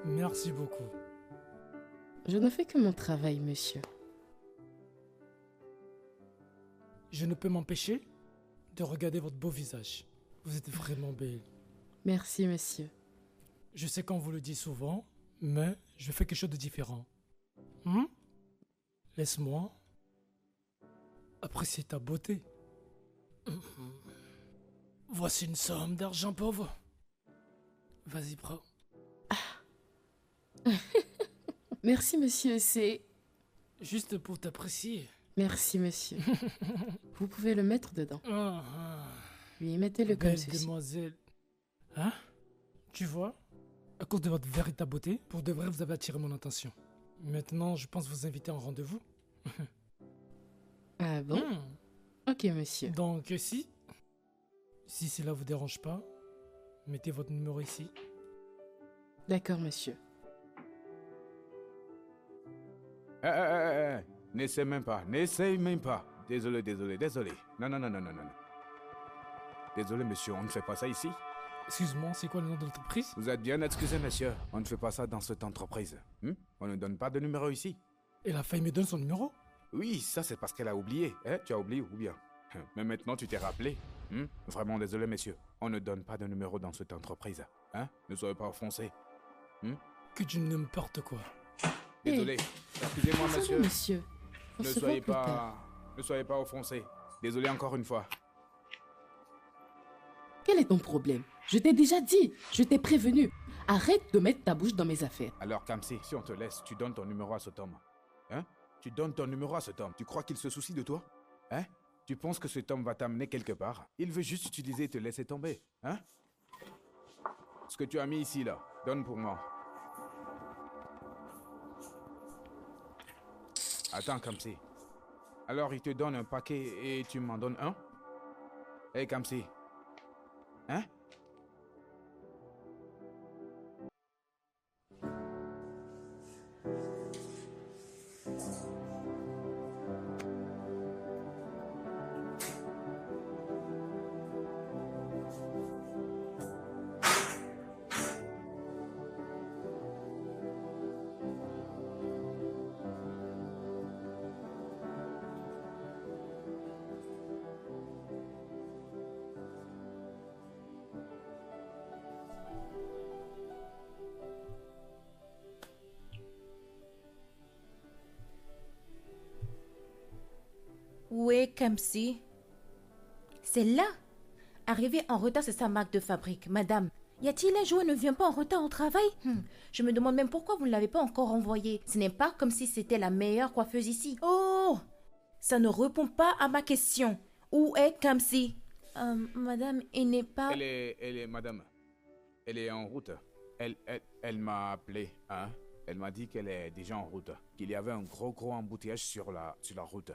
Merci beaucoup. Je ne fais que mon travail, monsieur. Je ne peux m'empêcher de regarder votre beau visage. Vous êtes vraiment belle. Merci, monsieur. Je sais qu'on vous le dit souvent, mais je fais quelque chose de différent. Laisse-moi apprécier ta beauté. Voici une somme d'argent pauvre. Vas-y, prends. Merci, monsieur, c'est... Juste pour t'apprécier. Merci, monsieur. Vous pouvez le mettre dedans. Oui, mettez-le comme Belle ceci. demoiselle. Hein? Tu vois? À cause de votre véritable beauté, pour de vrai, vous avez attiré mon attention. Maintenant, je pense vous inviter en rendez-vous. Ah bon? Ok, monsieur. Donc, si cela vous dérange pas, mettez votre numéro ici. D'accord, monsieur. N'essaie même pas, n'essaie même pas. Désolé. Non. Désolé, monsieur, on ne fait pas ça ici. Excuse-moi, c'est quoi le nom de l'entreprise? Vous êtes bien excusé, monsieur. On ne fait pas ça dans cette entreprise. On ne donne pas de numéro ici. Et la fille me donne son numéro? Oui, ça c'est parce qu'elle a oublié. Tu as oublié ou bien? Mais maintenant tu t'es rappelé. Vraiment désolé, monsieur. On ne donne pas de numéro dans cette entreprise. Ne soyez pas offensé. Que tu n'importe quoi. Désolé. Excusez-moi, Ça va, monsieur. monsieur. On Ne se soyez voit plus tard. Ne soyez pas offensé. Désolé encore une fois. Quel est ton problème? Je t'ai déjà dit. Je t'ai prévenu. Arrête de mettre ta bouche dans mes affaires. Alors, Kamsi, si on te laisse, tu donnes ton numéro à cet homme. Tu donnes ton numéro à cet homme. Tu crois qu'il se soucie de toi? Tu penses que cet homme va t'amener quelque part? Il veut juste utiliser et te laisser tomber. Ce que tu as mis ici, là, donne pour moi. Attends, Kamsi. Alors, il te donne un paquet et tu m'en donnes un? Hey, Kamsi. Où est Kamsi? C'est là. Arriver en retard, c'est sa marque de fabrique. Madame, y a-t-il un jour où elle ne vient pas en retard au travail? Je me demande même pourquoi vous ne l'avez pas encore envoyée. Ce n'est pas comme si c'était la meilleure coiffeuse ici. Oh! Ça ne répond pas à ma question. Où est Kamsi? Madame, il n'est pas... Elle est, madame. Elle est en route. Elle m'a appelé, Elle m'a dit qu'elle est déjà en route. Qu'il y avait un gros embouteillage sur la route.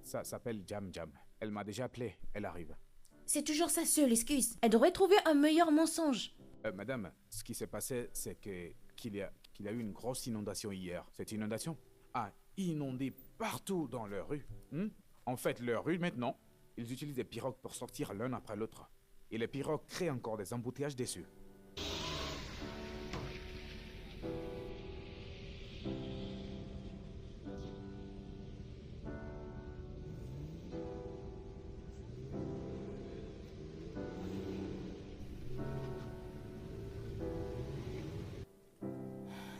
Ça s'appelle Jam Jam. Elle m'a déjà appelé. Elle arrive. C'est toujours sa seule excuse. Elle devrait trouver un meilleur mensonge. Madame, ce qui s'est passé, c'est qu'il y a eu une grosse inondation hier. Cette inondation a inondé partout dans leur rue. En fait, leur rue, maintenant, ils utilisent des pirogues pour sortir l'un après l'autre. Et les pirogues créent encore des embouteillages dessus.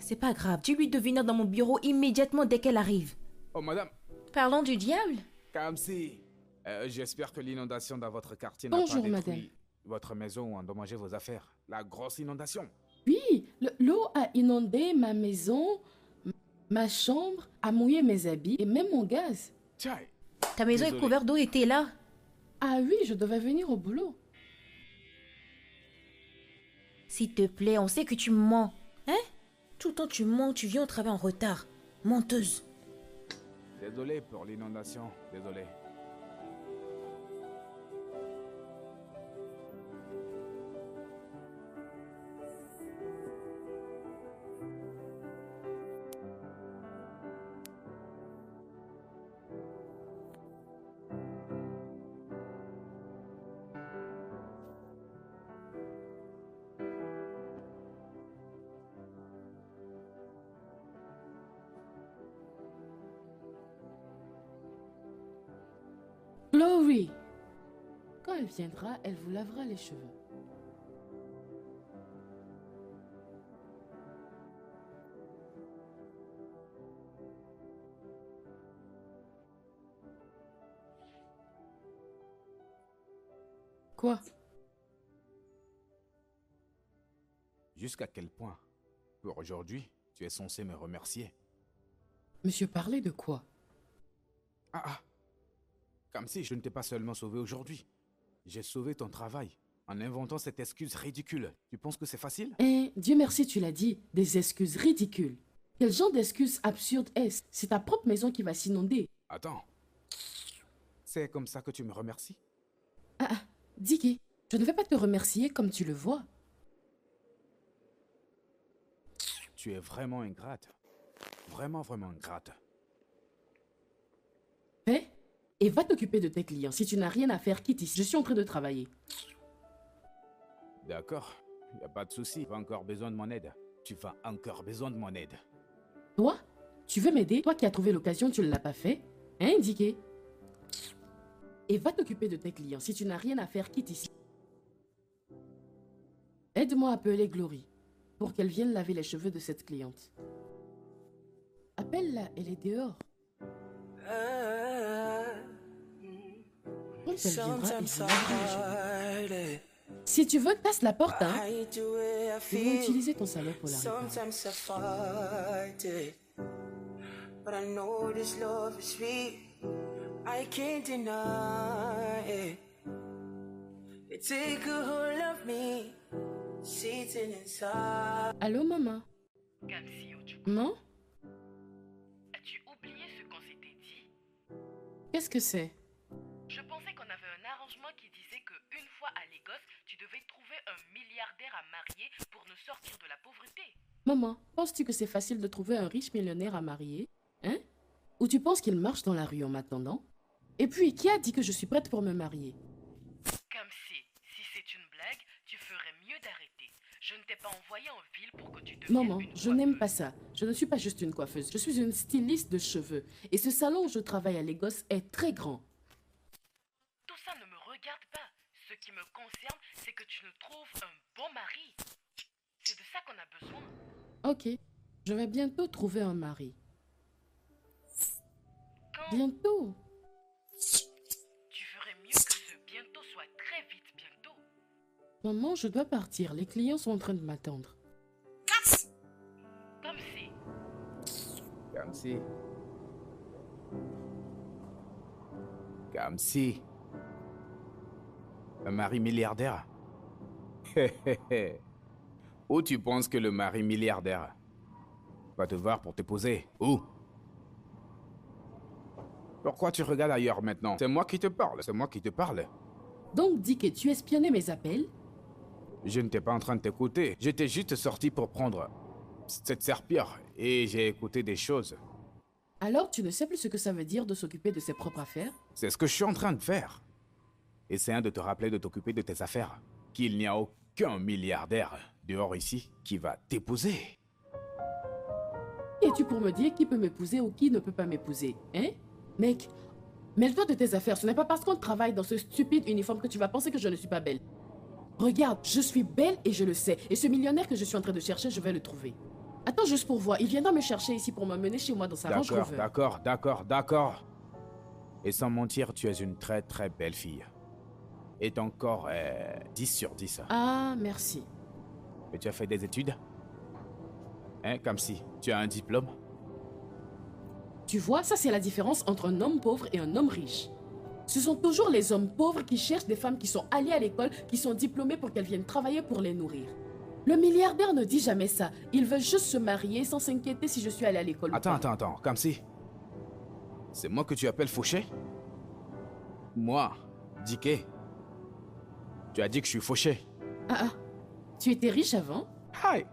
C'est pas grave. Dis-lui de venir dans mon bureau immédiatement dès qu'elle arrive. Oh, madame. Parlons du diable. Kamsi, j'espère que l'inondation dans votre quartier n'a pas Bonjour, détruit madame. votre maison ou endommagé vos affaires. La grosse inondation. Oui, l'eau a inondé ma maison, ma chambre, a mouillé mes habits et même mon gaz. Tiens. Ta maison Désolé. est couverte d'eau et t'es là. Ah oui, je devais venir au boulot. S'il te plaît, on sait que tu mens. Tout le temps tu mens, tu viens au travail en retard. Menteuse. Désolé pour l'inondation. Désolé. Glory. Quand elle viendra, elle vous lavera les cheveux. Quoi? Jusqu'à quel point, pour aujourd'hui, tu es censé me remercier? Monsieur parlait de quoi? Ah. Comme si je ne t'ai pas seulement sauvé aujourd'hui. J'ai sauvé ton travail en inventant cette excuse ridicule. Tu penses que c'est facile? Eh, Dieu merci, tu l'as dit, des excuses ridicules. Quel genre d'excuses absurdes est-ce? C'est ta propre maison qui va s'inonder. Attends. C'est comme ça que tu me remercies? Dicky, je ne vais pas te remercier comme tu le vois. Tu es vraiment ingrate. Vraiment, vraiment ingrate. Fais et va t'occuper de tes clients. Si tu n'as rien à faire, quitte ici. Je suis en train de travailler. D'accord. Y a pas de souci. Tu as encore besoin de mon aide. Tu vas encore besoin de mon aide. Toi, tu veux m'aider? Toi qui as trouvé l'occasion, tu ne l'as pas fait? Hein, Dicky? Et va t'occuper de tes clients. Si tu n'as rien à faire, quitte ici. Aide-moi à appeler Glory pour qu'elle vienne laver les cheveux de cette cliente. Appelle-la, elle est dehors. Quand elle viendra, elle vous lavera les cheveux. Si tu veux, casse la porte, hein. Ils vont utiliser ton salaire pour la réparer. But I know this love is sweet. I can't deny it. It take a hold of me, sitting inside. Allô, maman? Kamsi, Ojuku, Non? as-tu oublié ce qu'on s'était dit? Qu'est-ce que c'est? Je pensais qu'on avait un arrangement qui disait qu'une fois à Lagos, tu devais trouver un milliardaire à marier pour nous sortir de la pauvreté. Maman, penses-tu que c'est facile de trouver un riche millionnaire à marier? Hein? Ou tu penses qu'il marche dans la rue en m'attendant? Et puis, qui a dit que je suis prête pour me marier? Kamsi, si c'est une blague, tu ferais mieux d'arrêter. Je ne t'ai pas envoyé en ville pour que tu deviennes Maman, une je n'aime coiffeuse. pas ça. Je ne suis pas juste une coiffeuse. Je suis une styliste de cheveux. Et ce salon où je travaille à Lagos est très grand. Tout ça ne me regarde pas. Ce qui me concerne, c'est que tu nous trouves un bon mari. C'est de ça qu'on a besoin. Ok, je vais bientôt trouver un mari. Quand Bientôt? tu ferais mieux que ce bientôt soit très vite bientôt. Maman, je dois partir. Les clients sont en train de m'attendre. Kamsi, Kamsi. Kamsi. Un mari milliardaire? Où tu penses que le mari milliardaire va te voir pour te poser? Où? Pourquoi tu regardes ailleurs maintenant? C'est moi qui te parle, c'est moi qui te parle. Donc, dis que tu espionnais mes appels? Je n'étais pas en train de t'écouter. J'étais juste sorti pour prendre cette serpillère et j'ai écouté des choses. Alors, tu ne sais plus ce que ça veut dire de s'occuper de ses propres affaires? C'est ce que je suis en train de faire. Essayant de te rappeler de t'occuper de tes affaires. Qu'il n'y a aucun milliardaire dehors ici qui va t'épouser. Qui es-tu pour me dire qui peut m'épouser ou qui ne peut pas m'épouser? Hein? Mec, mêle-toi de tes affaires. Ce n'est pas parce qu'on travaille dans ce stupide uniforme que tu vas penser que je ne suis pas belle. Regarde, je suis belle et je le sais. Et ce millionnaire que je suis en train de chercher, je vais le trouver. Attends juste pour voir. Il viendra me chercher ici pour m'emmener chez moi dans sa Range Rover. D'accord. Et sans mentir, tu es une très très belle fille. Et ton corps est 10 sur 10. Ah, merci. Et tu as fait des études? Hein, comme si tu as un diplôme? Tu vois, ça c'est la différence entre un homme pauvre et un homme riche. Ce sont toujours les hommes pauvres qui cherchent des femmes qui sont allées à l'école, qui sont diplômées pour qu'elles viennent travailler pour les nourrir. Le milliardaire ne dit jamais ça. Il veut juste se marier sans s'inquiéter si je suis allée à l'école ou pas. Attends, comme si... C'est moi que tu appelles fauché? Moi, Diké. Tu as dit que je suis fauché. Tu étais riche avant? Hi!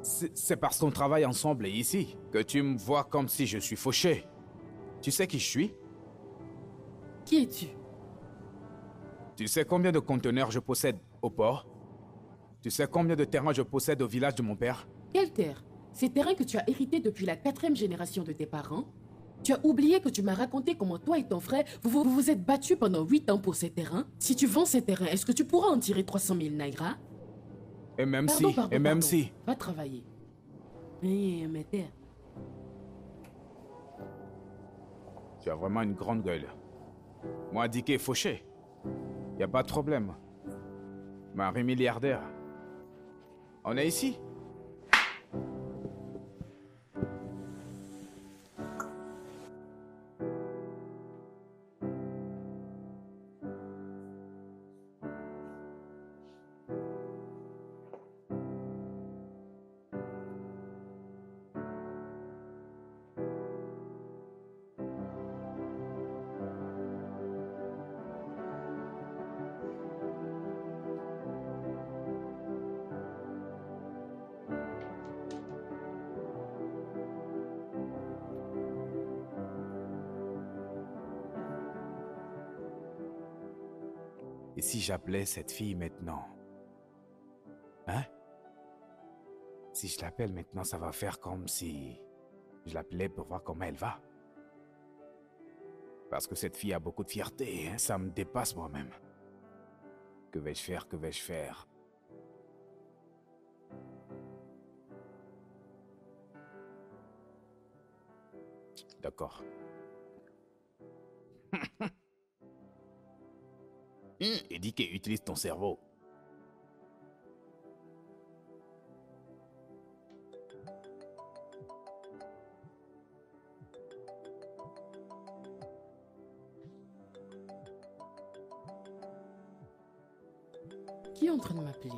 C'est parce qu'on travaille ensemble ici que tu me vois comme si je suis fauché. Tu sais qui je suis? Qui es-tu? Tu sais combien de conteneurs je possède au port? Tu sais combien de terrains je possède au village de mon père? Quelle terre? Ces terrains que tu as hérités depuis la 4e génération de tes parents? Tu as oublié que tu m'as raconté comment toi et ton frère, vous êtes battus pendant 8 ans pour ces terrains. Si tu vends ces terrains, est-ce que tu pourras en tirer 300 000 nairas? Et même Pardon. si. Va travailler. Mais terre. Tu as vraiment une grande gueule. Moi, Dicky fauché. Y a pas de problème. Mari milliardaire. On est ici. Et si j'appelais cette fille maintenant? Hein? Si je l'appelle maintenant, ça va faire comme si je l'appelais pour voir comment elle va. Parce que cette fille a beaucoup de fierté, hein? Ça me dépasse moi-même. Que vais-je faire? Que vais-je faire? D'accord. Et dis qu'il utilise ton cerveau. Qui est en train de m'appeler?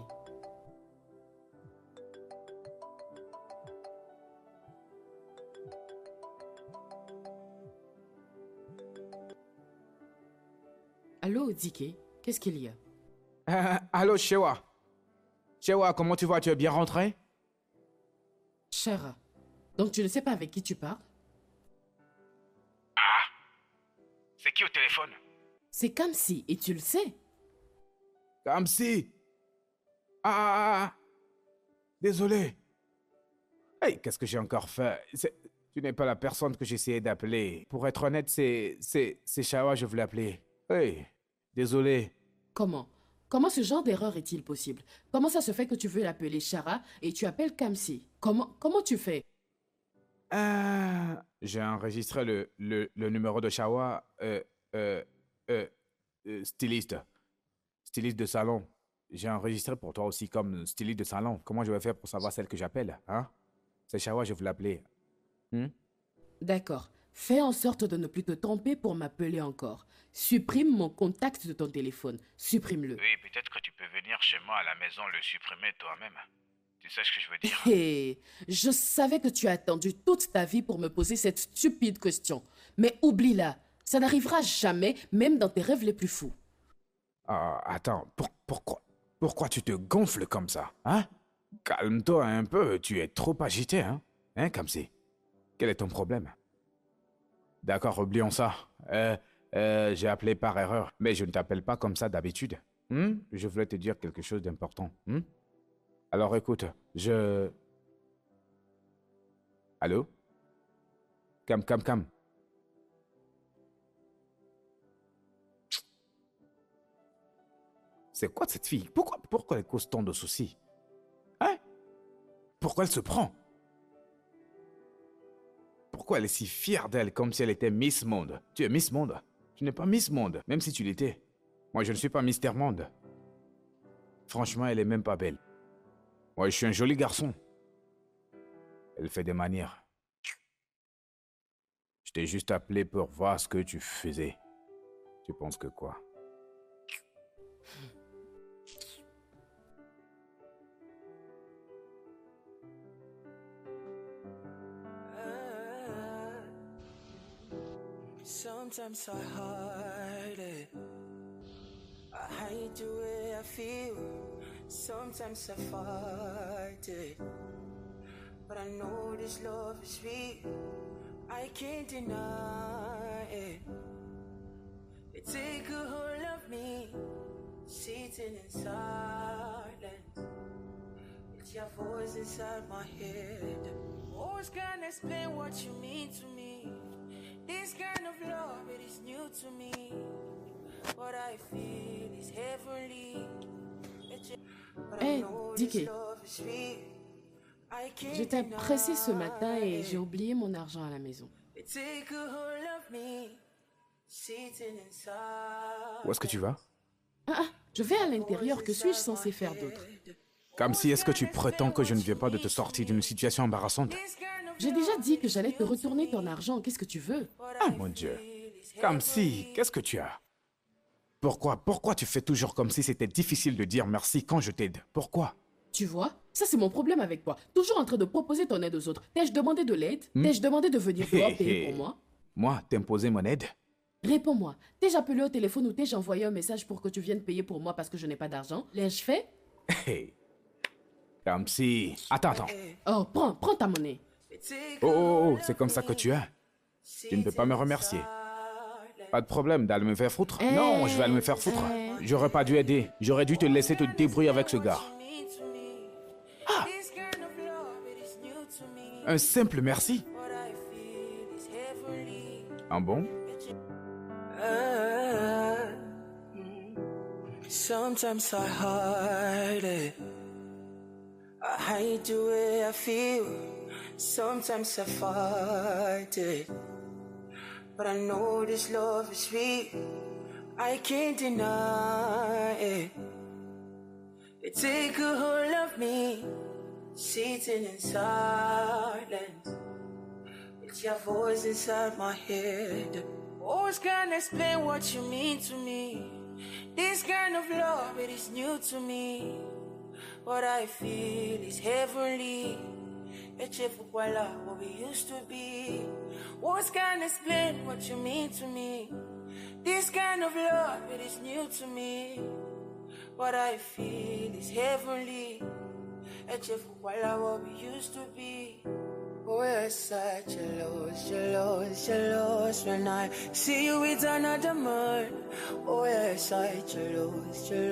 Allô, Dicky? Qu'est-ce qu'il y a? Allô, Shewa. Shewa, comment tu vas? Tu es bien rentré? Shara, donc tu ne sais pas avec qui tu parles? Ah! C'est qui au téléphone? C'est Kamsi, et tu le sais. Kamsi! Désolé. Hey, qu'est-ce que j'ai encore fait? Tu n'es pas la personne que j'essayais d'appeler. Pour être honnête, c'est Shewa, je voulais appeler. Hey, désolé. Comment ce genre d'erreur est-il possible? Comment ça se fait que tu veux l'appeler Shara et tu appelles Kamsi? Comment tu fais? J'ai enregistré le numéro de Shewa, styliste. Styliste de salon. J'ai enregistré pour toi aussi comme styliste de salon. Comment je vais faire pour savoir celle que j'appelle, hein? C'est Shewa, je veux l'appeler. D'accord. Fais en sorte de ne plus te tromper pour m'appeler encore. Supprime mon contact de ton téléphone. Supprime-le. Oui, peut-être que tu peux venir chez moi à la maison le supprimer toi-même. Tu sais ce que je veux dire? Hé, je savais que tu as attendu toute ta vie pour me poser cette stupide question. Mais oublie-la. Ça n'arrivera jamais, même dans tes rêves les plus fous. Attends, pourquoi tu te gonfles comme ça, hein? Calme-toi un peu, tu es trop agité, hein? Hein, Kamsi? Quel est ton problème? D'accord, oublions ça. J'ai appelé par erreur, mais je ne t'appelle pas comme ça d'habitude. Je voulais te dire quelque chose d'important. Alors écoute, Allô? Cam. C'est quoi cette fille? Pourquoi elle cause tant de soucis? Hein? Pourquoi elle se prend? Pourquoi elle est si fière d'elle comme si elle était Miss Monde? Tu es Miss Monde. Tu n'es pas Miss Monde, même si tu l'étais. Moi, je ne suis pas Mister Monde. Franchement, elle est même pas belle. Moi, je suis un joli garçon. Elle fait des manières. Je t'ai juste appelé pour voir ce que tu faisais. Tu penses que quoi? Sometimes I hide it. I hide the way I feel. Sometimes I fight it. But I know this love is real. I can't deny it. You take a hold of me, sitting in silence. It's your voice inside my head. Words can't explain what you mean to me. This kind of love, it is new to me. What I feel is heavenly. Hé, Dicky, j'étais pressée ce matin et j'ai oublié mon argent à la maison. Où est-ce que tu vas? Je vais à l'intérieur, que suis-je censé faire d'autre? Comme si est-ce que tu prétends que je ne viens pas de te sortir d'une situation embarrassante? J'ai déjà dit que j'allais te retourner ton argent, qu'est-ce que tu veux? Ah mon Dieu. Comme si, qu'est-ce que tu as? Pourquoi tu fais toujours comme si c'était difficile de dire merci quand je t'aide? Pourquoi? Tu vois, ça c'est mon problème avec toi. Toujours en train de proposer ton aide aux autres. T'ai-je demandé de l'aide? T'ai-je demandé de venir dehors payer pour moi? Moi, t'imposer mon aide? Réponds-moi. T'ai-je appelé au téléphone ou t'ai-je envoyé un message pour que tu viennes payer pour moi parce que je n'ai pas d'argent? L'ai-je fait? Comme si... Attends. Oh, prends ta monnaie. Oh, c'est comme ça que tu es. Tu ne peux pas me remercier. Pas de problème d'aller me faire foutre. Non, je vais aller me faire foutre. J'aurais pas dû aider. J'aurais dû te laisser te débrouiller avec ce gars. Ah! Un simple merci? Un bon? Sometimes I hide it. I hide the way I feel. Sometimes I fight it. But I know this love is real. I can't deny it. You take a hold of me, sitting in silence. It's your voice inside my head. Always can't explain what you mean to me. This kind of love, it is new to me. What I feel is heavenly. It's what we used to be. Words can't explain what you mean to me. This kind of love, it is new to me. What I feel is heavenly. It's what we used to be. Oh, you're such a loss when I see you with another man. Oh, you're such a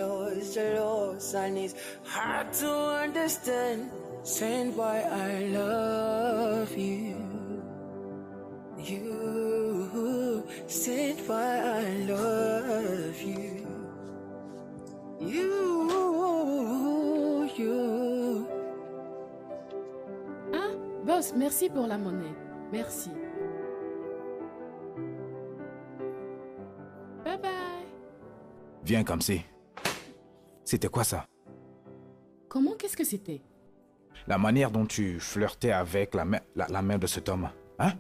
loss, and it's hard to understand. Saying why I love you. You said why I love you. You. Ah, boss, merci pour la monnaie. Merci. Bye bye. Viens comme si. C'était quoi ça? Comment? Qu'est-ce que c'était? La manière dont tu flirtais avec la mère de cet homme. Hein?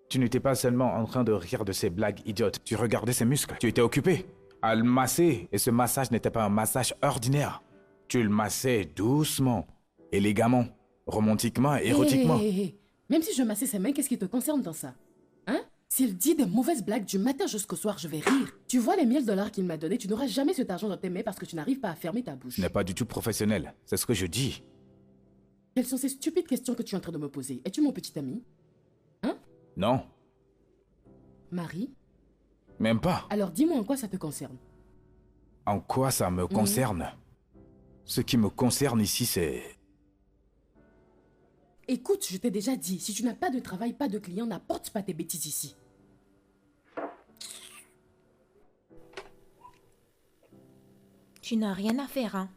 Tu n'étais pas seulement en train de rire de ses blagues idiotes. Tu regardais ses muscles. Tu étais occupé à le masser. Et ce massage n'était pas un massage ordinaire. Tu le massais doucement, élégamment, romantiquement, érotiquement. Hey. Même si je massais ses mains, qu'est-ce qui te concerne dans ça? Hein? S'il dit des mauvaises blagues du matin jusqu'au soir, je vais rire. Tu vois les $1000 qu'il m'a donné, tu n'auras jamais cet argent dans tes mains parce que tu n'arrives pas à fermer ta bouche. Ce n'est pas du tout professionnel. C'est ce que je dis. Quelles sont ces stupides questions que tu es en train de me poser? Es-tu mon petit ami? Hein? Non. Marie? Même pas. Alors dis-moi en quoi ça te concerne? En quoi ça me concerne? Ce qui me concerne ici, c'est... Écoute, je t'ai déjà dit, si tu n'as pas de travail, pas de clients, n'apporte pas tes bêtises ici. Tu n'as rien à faire, hein?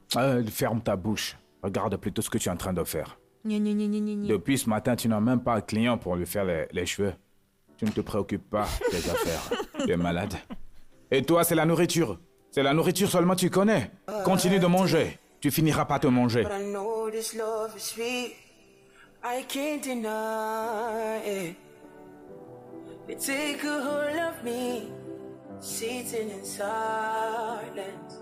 Ferme ta bouche. Regarde plutôt ce que tu es en train de faire. Gna, gna, gna, gna, gna. Depuis ce matin, tu n'as même pas un client pour lui faire les cheveux. Tu ne te préoccupes pas des affaires. Tu es malade. Et toi, c'est la nourriture. C'est la nourriture seulement tu connais. Continue de manger. Tu finiras par te manger. But I know this love is real. I can't deny it. You take a hold of me, sitting in silence.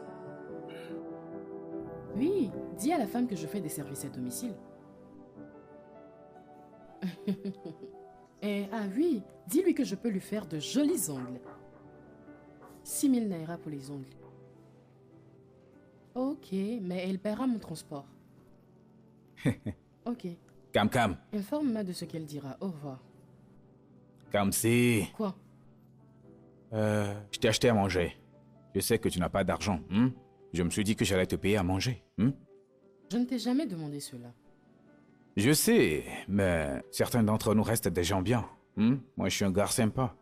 Oui, dis à la femme que je fais des services à domicile. Oui, dis-lui que je peux lui faire de jolis ongles. 6000 naira pour les ongles. Ok, mais elle paiera mon transport. Ok. Cam. Informe-moi de ce qu'elle dira. Au revoir. Comme si... Quoi? Je t'ai acheté à manger. Je sais que tu n'as pas d'argent. Je me suis dit que j'allais te payer à manger. Je ne t'ai jamais demandé cela. Je sais, mais certains d'entre nous restent des gens bien. Moi, je suis un gars sympa.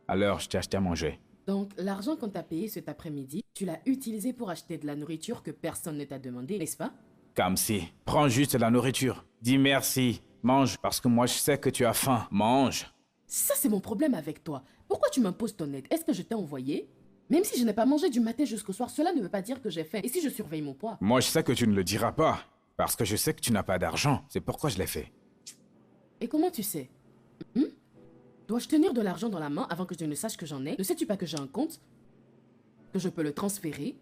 Alors, je t'ai acheté à manger. Donc, l'argent qu'on t'a payé cet après-midi, tu l'as utilisé pour acheter de la nourriture que personne ne t'a demandé, n'est-ce pas? Kamsi, prends juste la nourriture. Dis merci. Mange, parce que moi, je sais que tu as faim. Mange. Ça, c'est mon problème avec toi. Pourquoi tu m'imposes ton aide? Est-ce que je t'ai envoyé? Même si je n'ai pas mangé du matin jusqu'au soir, cela ne veut pas dire que j'ai faim. Et si je surveille mon poids? Moi, je sais que tu ne le diras pas. Parce que je sais que tu n'as pas d'argent. C'est pourquoi je l'ai fait. Et comment tu sais? Dois-je tenir de l'argent dans la main avant que je ne sache que j'en ai? Ne sais-tu pas que j'ai un compte? Que je peux le transférer?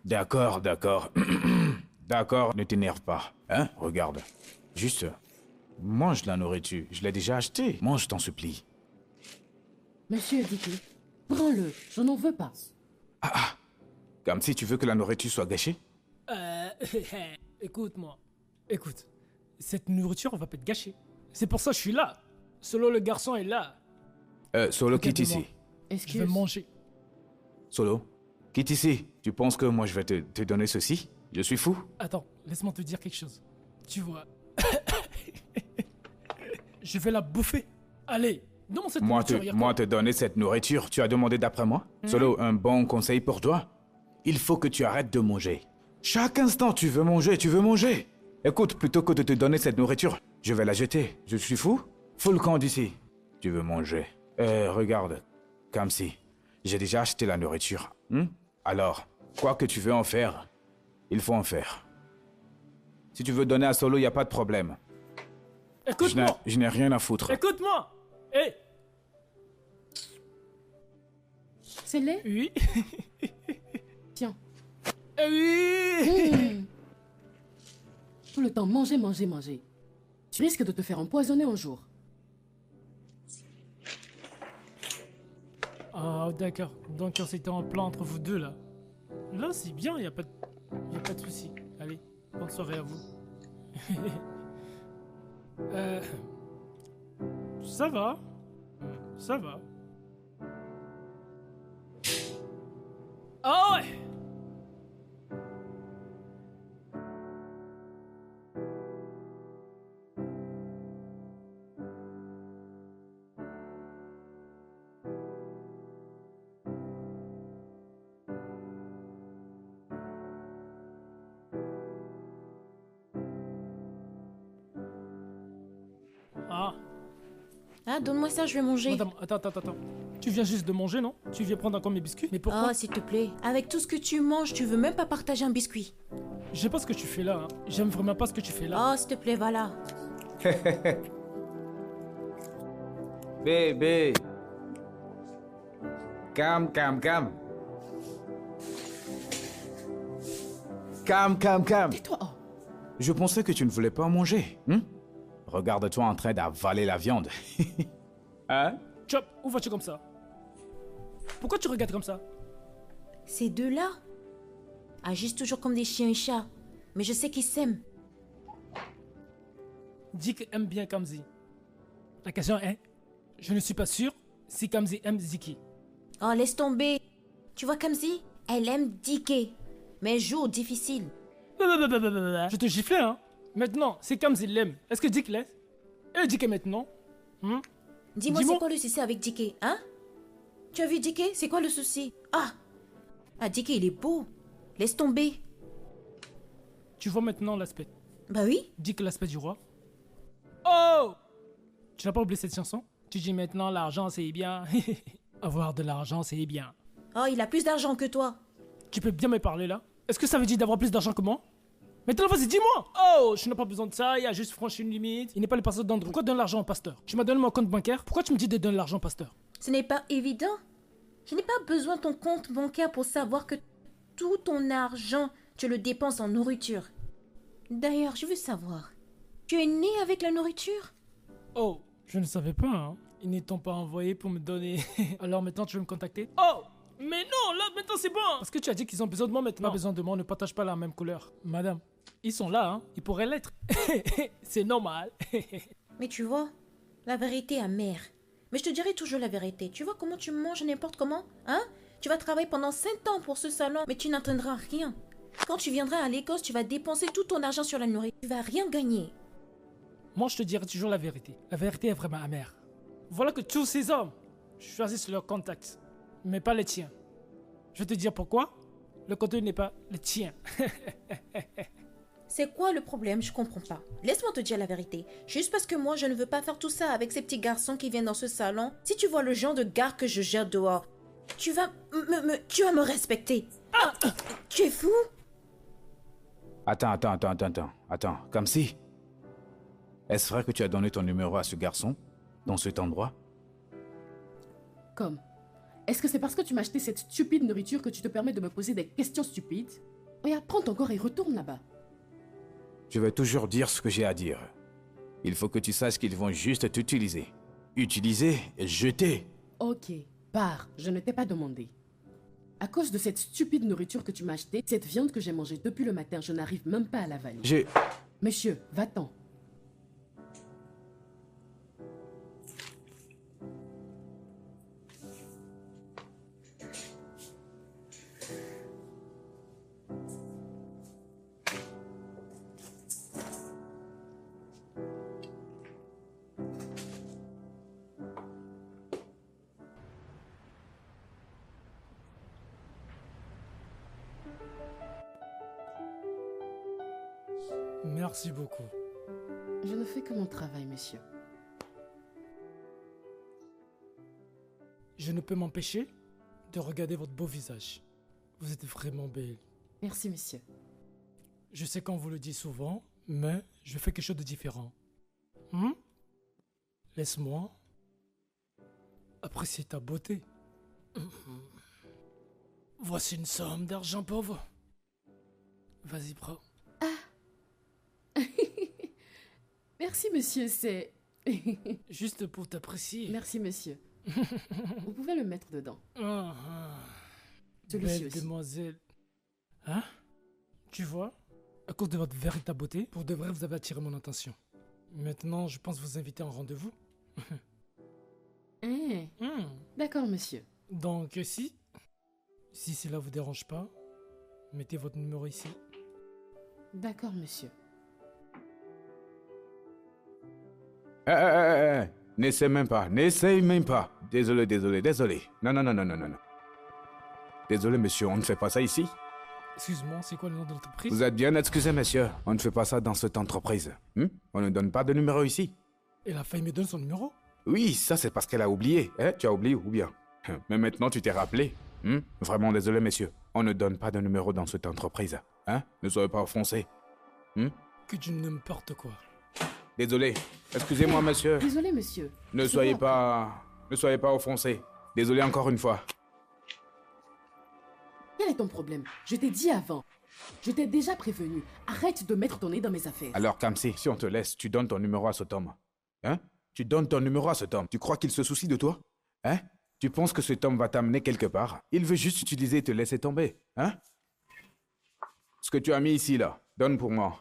D'accord, d'accord. D'accord, ne t'énerve pas. Hein? Regarde. Juste, mange la nourriture. Je l'ai déjà acheté. Mange, t'en supplie. Monsieur Dicky, prends-le, je n'en veux pas. Comme si tu veux que la nourriture soit gâchée? Écoute-moi. Écoute, cette nourriture va pas être gâchée. C'est pour ça que je suis là. Solo le garçon est là. Solo, quitte Regarde-moi. ici. Je Excuse. vais manger. Solo, quitte ici. Tu penses que moi je vais te donner ceci? Je suis fou? Attends, laisse-moi te dire quelque chose. Tu vois. Je vais la bouffer. Allez, donne-moi cette nourriture. y a quoi? Moi te donner cette nourriture, tu as demandé d'après moi? Solo, un bon conseil pour toi? Il faut que tu arrêtes de manger. Chaque instant, tu veux manger, tu veux manger. Écoute, plutôt que de te donner cette nourriture, je vais la jeter. Je suis fou? Fous le camp d'ici. Tu veux manger. Regarde, Kamsi, j'ai déjà acheté la nourriture. Alors, quoi que tu veux en faire, il faut en faire. Si tu veux donner à Solo, il n'y a pas de problème. Écoute-moi. Je n'ai rien à foutre. Écoute-moi. Hé. C'est laid? Oui. Tiens. Oui. Tout le temps, manger, manger, manger. Tu risques de te faire empoisonner un jour. Ah, d'accord. Donc, c'était un plan entre vous deux, là. Là, c'est bien, y a pas de souci. Allez, bonne soirée à vous. Ça va. Ça va. Ah ouais. Ah, Ah, donne-moi ça, je vais manger. madame, attends. Tu viens juste de manger, non? Tu viens prendre encore mes biscuits? Mais pourquoi? Ah, s'il te plaît. Avec tout ce que tu manges, tu veux même pas partager un biscuit. J'aime pas ce que tu fais là. Hein. J'aime vraiment pas ce que tu fais là. Oh, s'il te plaît, voilà. Bébé. Calme. Calme. Tais-toi, oh. Je pensais que tu ne voulais pas manger. Regarde-toi en train d'avaler la viande. Hein? Chop, où vas-tu comme ça? Pourquoi tu regardes comme ça? Ces deux-là agissent toujours comme des chiens et chats. Mais je sais qu'ils s'aiment. Dick aime bien Kamzi. La question est, je ne suis pas sûr si Kamzi aime Ziki. Oh, laisse tomber. Tu vois Kamzi? Elle aime Dicky. Mais jour difficile. Je te giflais, hein? Maintenant, c'est Kamzi l'aime. Est-ce que Dick l'aime? Et Dick est maintenant? Dis-moi, Dis-moi. c'est quoi le souci avec Dicky, hein? Tu as vu Dicky? C'est quoi le souci? Ah, Dicky, il est beau. Laisse tomber. Tu vois maintenant l'aspect. Bah oui. Dick l'aspect du roi. Oh! Tu n'as pas oublié cette chanson? Tu dis maintenant l'argent c'est bien. Avoir de l'argent c'est bien. Oh, il a plus d'argent que toi. Tu peux bien me parler là? Est-ce que ça veut dire d'avoir plus d'argent que moi? Maintenant vas-y dis-moi! Oh, je n'ai pas besoin de ça, il a juste franchi une limite. Il n'est pas le pasteur d'Andrew. Pourquoi donner l'argent au pasteur? Tu m'as donné mon compte bancaire, pourquoi tu me dis de donner l'argent au pasteur? Ce n'est pas évident. Je n'ai pas besoin de ton compte bancaire pour savoir que tout ton argent, tu le dépenses en nourriture. D'ailleurs, je veux savoir, tu es né avec la nourriture? Oh, je ne savais pas, hein. Ils n'étant pas envoyés pour me donner. Alors maintenant tu veux me contacter? Oh! Mais non, là maintenant c'est bon! Parce que tu as dit qu'ils ont besoin de moi maintenant. Pas besoin de moi, on ne partage pas la même couleur. Madame, ils sont là, hein. Ils pourraient l'être. C'est normal. Mais tu vois, la vérité est amère. Mais je te dirai toujours la vérité. Tu vois comment tu manges n'importe comment? Hein? Tu vas travailler pendant 5 ans pour ce salon, mais tu n'atteindras rien. Quand tu viendras à l'Écosse, tu vas dépenser tout ton argent sur la nourriture. Tu vas rien gagner. Moi je te dirai toujours la vérité. La vérité est vraiment amère. Voilà que tous ces hommes, choisissent leurs contacts, mais pas les tiens. Je vais te dire pourquoi. Le contenu n'est pas le tien. C'est quoi le problème? Je comprends pas. Laisse-moi te dire la vérité. Juste parce que moi, je ne veux pas faire tout ça avec ces petits garçons qui viennent dans ce salon. Si tu vois le genre de gars que je gère dehors, tu vas me respecter. Ah, tu es fou? Attends. Comme si. Est-ce vrai que tu as donné ton numéro à ce garçon, dans cet endroit? Comme? Est-ce que c'est parce que tu m'as acheté cette stupide nourriture que tu te permets de me poser des questions stupides? Regarde, prends ton corps et retourne là-bas. Je vais toujours dire ce que j'ai à dire. Il faut que tu saches qu'ils vont juste t'utiliser. Utiliser et jeter. Ok, pars, je ne t'ai pas demandé. À cause de cette stupide nourriture que tu m'as achetée, cette viande que j'ai mangée depuis le matin, je n'arrive même pas à l'avaler. Monsieur, va-t'en. Merci beaucoup. Je ne fais que mon travail, monsieur. Je ne peux m'empêcher de regarder votre beau visage. Vous êtes vraiment belle. Merci, monsieur. Je sais qu'on vous le dit souvent, mais je fais quelque chose de différent. Laisse-moi apprécier ta beauté. Voici une somme d'argent pauvre. Vas-y, prends. Merci, monsieur, c'est... Juste pour t'apprécier. Merci, monsieur. Vous pouvez le mettre dedans. Celui-ci Belle aussi. demoiselle. Hein? Tu vois? À cause de votre véritable beauté, pour de vrai, vous avez attiré mon attention. Maintenant, je pense vous inviter à un rendez-vous. D'accord, monsieur. Donc, si cela vous dérange pas, mettez votre numéro ici. D'accord, monsieur. N'essaie même pas. Désolé. Non. Désolé, monsieur, on ne fait pas ça ici. Excuse-moi, c'est quoi le nom de l'entreprise? Vous êtes bien excusé, monsieur. On ne fait pas ça dans cette entreprise. On ne donne pas de numéro ici. Elle a failli me donner son numéro? Oui, ça c'est parce qu'elle a oublié. Tu as oublié ou bien? Mais maintenant tu t'es rappelé. Vraiment désolé, monsieur. On ne donne pas de numéro dans cette entreprise. Ne soyez pas offensé. Que tu n'importe quoi. Désolé. Excusez-moi, monsieur. Désolé, monsieur. Ne C'est soyez bon. pas offensé. Désolé encore une fois. Quel est ton problème? Je t'ai dit avant. Je t'ai déjà prévenu. Arrête de mettre ton nez dans mes affaires. Alors, Kamsi, si on te laisse, tu donnes ton numéro à cet homme. Tu donnes ton numéro à cet homme. Tu crois qu'il se soucie de toi? Tu penses que cet homme va t'amener quelque part? Il veut juste t'utiliser et te laisser tomber. Ce que tu as mis ici, là, donne pour moi.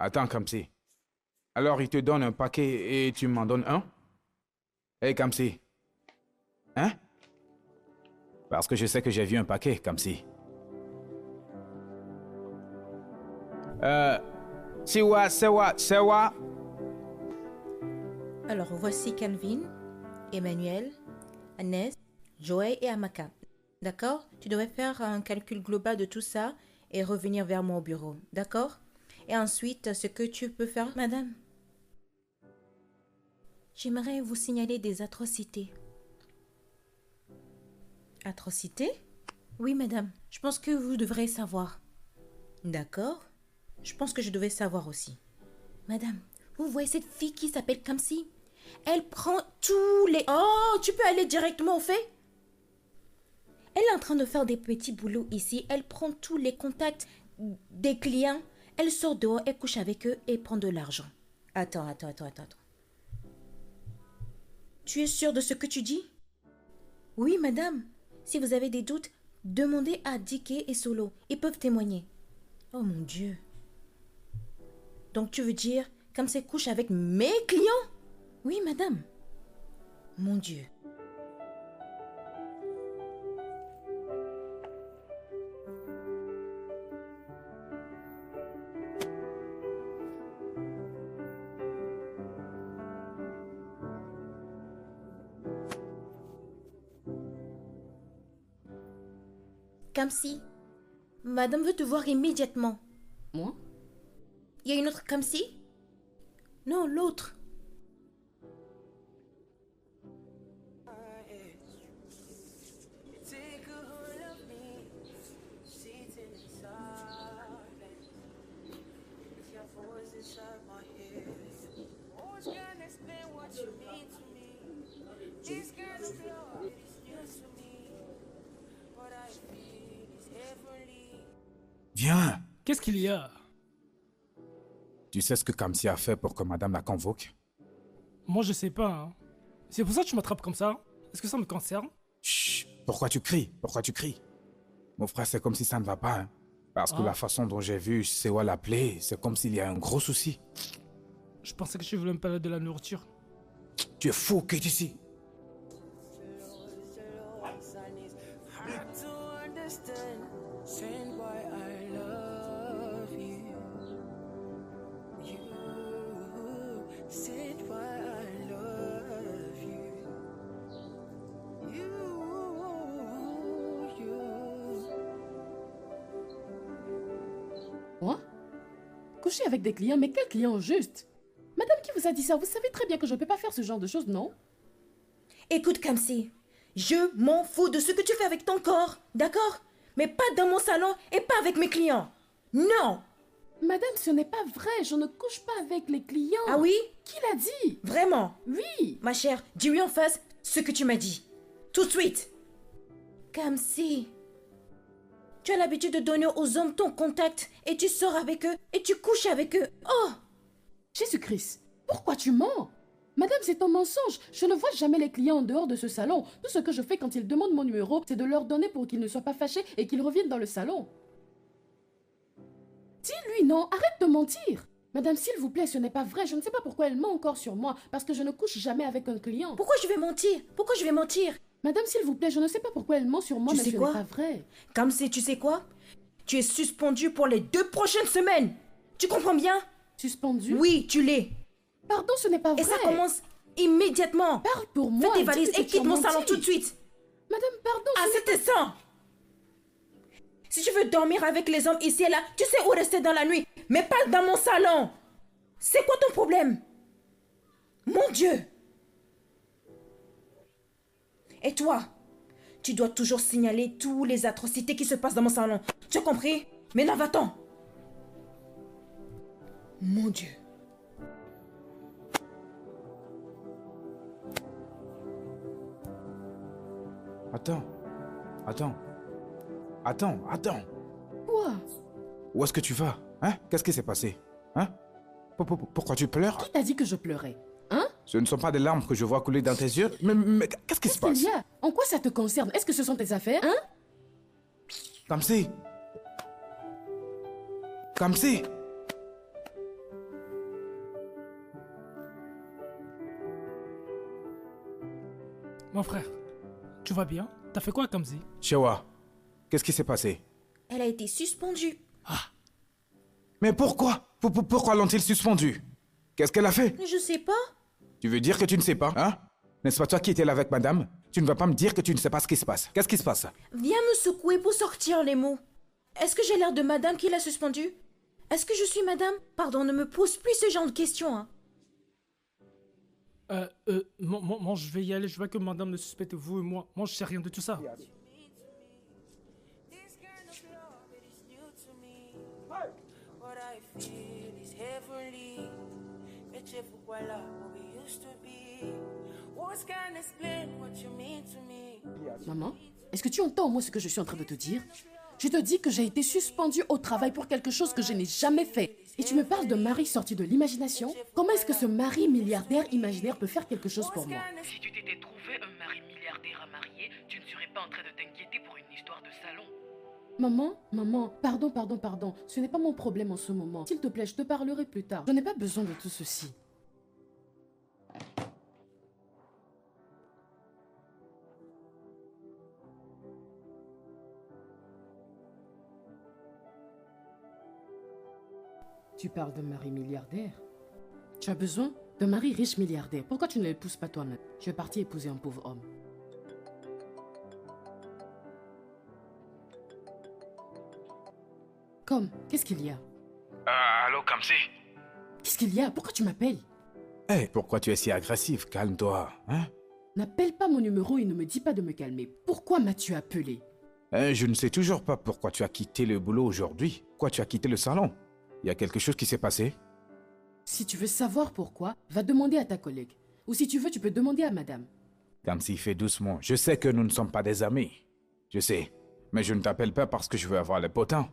Attends, Kamsi. Alors, il te donne un paquet et tu m'en donnes un? Hé, Kamsi. Parce que je sais que j'ai vu un paquet, Kamsi. Sewa. Alors, voici Calvin, Emmanuel, Agnès, Joey et Amaka. D'accord? Tu devrais faire un calcul global de tout ça et revenir vers moi au bureau. D'accord? Et ensuite, ce que tu peux faire, madame. J'aimerais vous signaler des atrocités. Atrocités? Oui, madame. Je pense que vous devrez savoir. D'accord? Je pense que je devais savoir aussi. Madame, vous voyez cette fille qui s'appelle Kamsi? Elle prend tous les... Oh, tu peux aller directement au fait? Elle est en train de faire des petits boulots ici. Elle prend tous les contacts des clients. Elle sort dehors, elle couche avec eux et prend de l'argent. Attends. Tu es sûre de ce que tu dis? Oui, madame. Si vous avez des doutes, demandez à Dicky et Solo. Ils peuvent témoigner. Oh mon Dieu. Donc tu veux dire, comme c'est couche avec mes clients? Oui, madame. Mon Dieu. Kamsi, madame veut te voir immédiatement. Moi? Il y a une autre Kamsi? Non, l'autre. Take a hold of me, sitting in silence. With your voice inside my head. Words can't explain what you mean to me. This kind of love is new to me. What I feel is heavenly. Viens. Qu'est-ce qu'il y a? Tu sais ce que Kamsi a fait pour que madame la convoque? Moi, je sais pas. Hein. C'est pour ça que tu m'attrapes comme ça? Est-ce que ça me concerne? Chut. Pourquoi tu cries? Pourquoi tu cries? Mon frère, c'est comme si ça ne va pas. Hein. Parce que la façon dont j'ai vu Sewa l'appeler, c'est comme s'il y a un gros souci. Je pensais que tu voulais me parler de la nourriture. Tu es fou, quitte ici. Hard to understand, saying why I love you. You said why I love you. You. Moi? Coucher avec des clients, mais quels clients juste? Madame qui vous a dit ça, vous savez très bien que je ne peux pas faire ce genre de choses, non? Écoute, Kamsi, je m'en fous de ce que tu fais avec ton corps, d'accord? Mais pas dans mon salon et pas avec mes clients. Non! Madame, ce n'est pas vrai, je ne couche pas avec les clients. Ah oui? Qui l'a dit? Vraiment? Oui. Ma chère, dis-lui en face ce que tu m'as dit. Tout de suite. Kamsi, tu as l'habitude de donner aux hommes ton contact et tu sors avec eux et tu couches avec eux. Oh! Jésus-Christ, pourquoi tu mens? Madame, c'est un mensonge. Je ne vois jamais les clients en dehors de ce salon. Tout ce que je fais quand ils demandent mon numéro, c'est de leur donner pour qu'ils ne soient pas fâchés et qu'ils reviennent dans le salon. Dis-lui non, arrête de mentir. Madame, s'il vous plaît, ce n'est pas vrai. Je ne sais pas pourquoi elle ment encore sur moi, parce que je ne couche jamais avec un client. Pourquoi je vais mentir? Pourquoi je vais mentir? Madame, s'il vous plaît, je ne sais pas pourquoi elle ment sur moi, Tu mais sais ce quoi? n'est pas vrai. Kamsi, tu sais quoi? Tu es suspendu pour les 2 prochaines semaines. Tu comprends bien? Suspendu? Oui, tu l'es. Pardon, ce n'est pas vrai. Et ça commence immédiatement. Parle pour moi. Fais tes dis valises que et tu as quitte mon menti. salon tout de suite. Madame, pardon. Ah, c'était ça. Si tu veux dormir avec les hommes ici et là, tu sais où rester dans la nuit, mais pas dans mon salon. C'est quoi ton problème? Mon Dieu. Et toi, tu dois toujours signaler toutes les atrocités qui se passent dans mon salon. Tu as compris? Maintenant, va-t'en. Mon Dieu. Attends. Attends. Quoi? Où est-ce que tu vas? Hein? Qu'est-ce qui s'est passé? Hein? Pourquoi tu pleures? Qui t'a dit que je pleurais? Hein? Ce ne sont pas des larmes que je vois couler dans tes yeux. Mais qu'est-ce qui se passe? Qu'est-ce qu'il y a? En quoi ça te concerne? Est-ce que ce sont tes affaires? Hein? Kamsi! Kamsi! Mon frère, tu vas bien? T'as fait quoi, Kamsi? Shewa, qu'est-ce qui s'est passé? Elle a été suspendue. Mais pourquoi? Pourquoi l'ont-ils suspenddu? Qu'est-ce qu'elle a fait? Je sais pas. Tu veux dire que tu ne sais pas, hein? N'est-ce pas toi qui étais là avec madame? Tu ne vas pas me dire que tu ne sais pas ce qui se passe. Qu'est-ce qui se passe? Viens me secouer pour sortir les mots. Est-ce que j'ai l'air de madame qui l'a suspendue? Est-ce que je suis madame? Pardon, ne me pose plus ce genre de questions, hein. Moi, je vais y aller. Je vois que madame me suspecte, vous et moi. Moi, je sais rien de tout ça. This kind of love, it is new to me. What I feel is heavenly. Voilà, what we used to be. Words can't explain what you mean to me. Maman, est-ce que tu entends au moins ce que je suis en train de te dire? Je te dis que j'ai été suspendue au travail pour quelque chose que je n'ai jamais fait. Et tu me parles de mari sorti de l'imagination? Comment est-ce que ce mari milliardaire imaginaire peut faire quelque chose pour moi? Si tu t'étais trouvé un mari milliardaire à marier, tu ne serais pas en train de t'inquiéter pour une histoire de salon. Maman, pardon. Ce n'est pas mon problème en ce moment. S'il te plaît, je te parlerai plus tard. Je n'ai pas besoin de tout ceci. Tu parles de mari milliardaire? Tu as besoin d'un mari riche milliardaire. Pourquoi tu ne l'épouses pas toi-même? Tu es parti épouser un pauvre homme. Comme, qu'est-ce qu'il y a? Allô, Kamsi? Qu'est-ce qu'il y a? Pourquoi tu m'appelles? Hé, pourquoi tu es si agressif? Calme-toi, hein? N'appelle pas mon numéro et ne me dis pas de me calmer. Pourquoi m'as-tu appelé? Je ne sais toujours pas pourquoi tu as quitté le boulot aujourd'hui. Pourquoi tu as quitté le salon? Il y a quelque chose qui s'est passé? Si tu veux savoir pourquoi, va demander à ta collègue. Ou si tu veux, tu peux demander à madame. Kamsi, fais doucement. Je sais que nous ne sommes pas des amis. Je sais. Mais je ne t'appelle pas parce que je veux avoir le potin.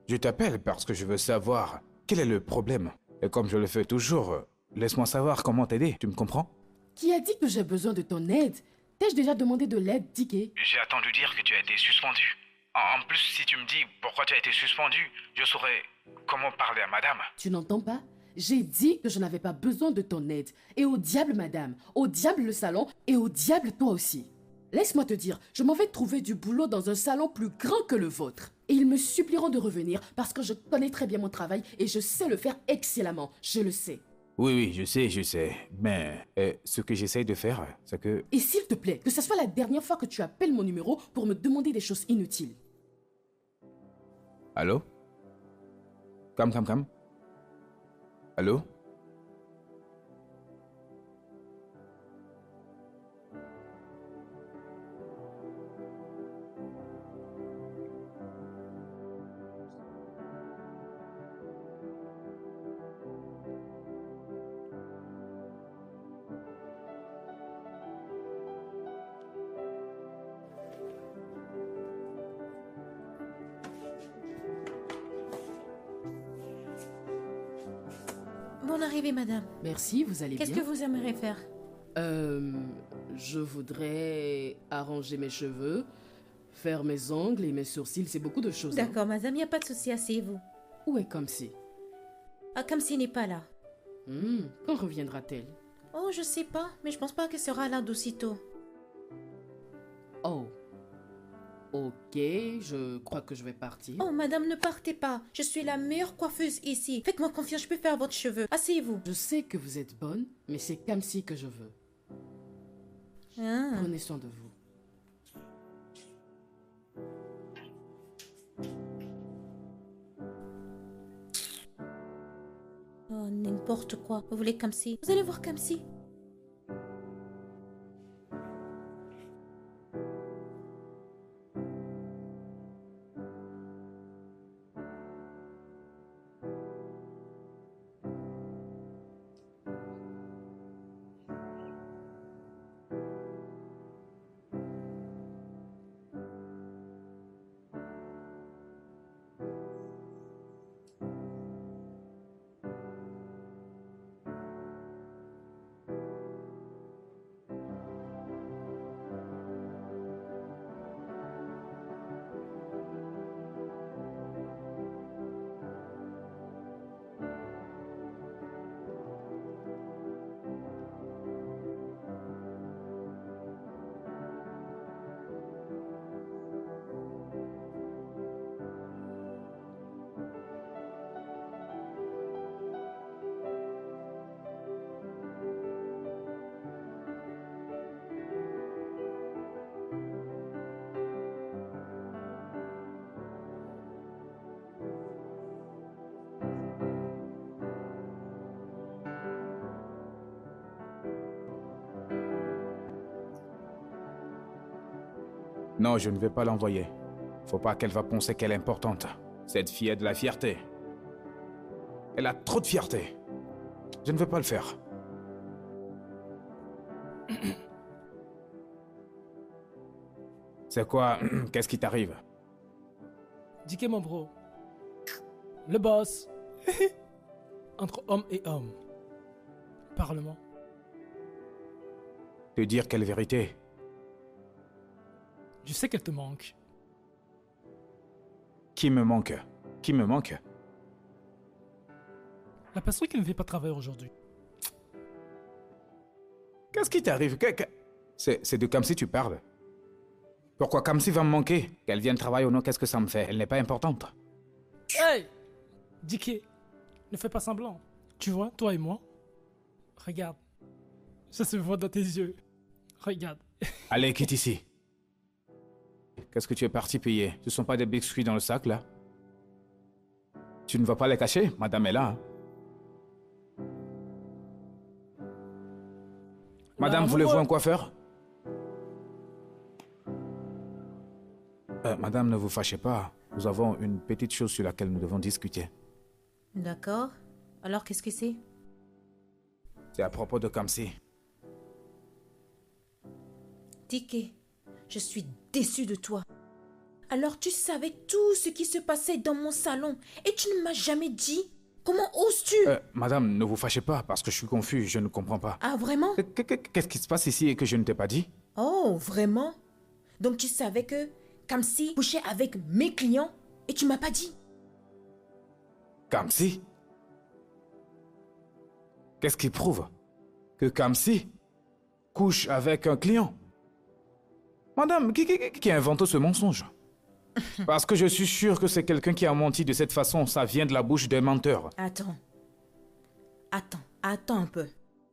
Je t'appelle parce que je veux savoir quel est le problème. Et comme je le fais toujours, laisse-moi savoir comment t'aider. Tu me comprends? Qui a dit que j'ai besoin de ton aide? T'ai-je déjà demandé de l'aide, Dicky? J'ai attendu dire que tu as été suspendu. En plus, si tu me dis pourquoi tu as été suspendu, je saurai comment parler à madame. Tu n'entends pas? J'ai dit que je n'avais pas besoin de ton aide. Et au diable, madame. Au diable le salon et au diable toi aussi. Laisse-moi te dire, je m'en vais trouver du boulot dans un salon plus grand que le vôtre. Et ils me supplieront de revenir parce que je connais très bien mon travail et je sais le faire excellemment. Je le sais. Oui, je sais. Mais ce que j'essaye de faire, c'est que... Et s'il te plaît, que ce soit la dernière fois que tu appelles mon numéro pour me demander des choses inutiles. Allô? Cam. Allô? Bonne arrivée, madame. Merci, vous allez bien? Qu'est-ce que vous aimeriez faire? Je voudrais arranger mes cheveux, faire mes ongles et mes sourcils, c'est beaucoup de choses. hein. D'accord, madame, il n'y a pas de souci, asseyez-vous. Où est Kamsi? Ah, comme s'il n'est pas là. Quand reviendra-t-elle? Oh, je sais pas, mais je pense pas qu'elle sera là d'aussitôt. Oh. Ok, je crois que je vais partir. Oh, madame, ne partez pas. Je suis la meilleure coiffeuse ici. Faites-moi confiance, je peux faire votre cheveux. Asseyez-vous. Je sais que vous êtes bonne, mais c'est Kamsi que je veux. Ah. Prenez soin de vous. Oh, n'importe quoi. Vous voulez Kamsi? Vous allez voir Kamsi. Non, je ne vais pas l'envoyer. Faut pas qu'elle va penser qu'elle est importante. Cette fille a de la fierté. Elle a trop de fierté. Je ne veux pas le faire. C'est quoi? Qu'est-ce qui t'arrive? Dicky, mon bro. Le boss. Entre homme et homme. Parlement. Te dire quelle vérité? Je sais qu'elle te manque. Qui me manque? Qui me manque? La personne qui ne vient pas travailler aujourd'hui. Qu'est-ce qui t'arrive? C'est de Kamsi tu parles. Pourquoi Kamsi va me manquer? Qu'elle vienne travailler ou non, qu'est-ce que ça me fait? Elle n'est pas importante. Hey! Dicky, ne fais pas semblant. Tu vois, toi et moi, regarde. Ça se voit dans tes yeux. Regarde. Allez, quitte ici. Qu'est-ce que tu es parti payer? Ce sont pas des biscuits dans le sac, là? Tu ne vas pas les cacher, madame est là. Hein. Madame, voulez-vous un coiffeur? Madame, ne vous fâchez pas. Nous avons une petite chose sur laquelle nous devons discuter. D'accord. Alors, qu'est-ce que c'est? C'est à propos de Kamsi. Tike, je suis déçue de toi. Alors, tu savais tout ce qui se passait dans mon salon et tu ne m'as jamais dit? Comment oses-tu? Madame, ne vous fâchez pas parce que je suis confus, je ne comprends pas. Ah, vraiment? Qu'est-ce qui se passe ici et que je ne t'ai pas dit? Oh, vraiment? Donc, tu savais que Kamsi couchait avec mes clients et tu m'as pas dit? Kamsi? Qu'est-ce qui prouve que Kamsi couche avec un client? Madame, qui a inventé ce mensonge? Parce que je suis sûr que c'est quelqu'un qui a menti de cette façon. Ça vient de la bouche des menteurs. Attends un peu.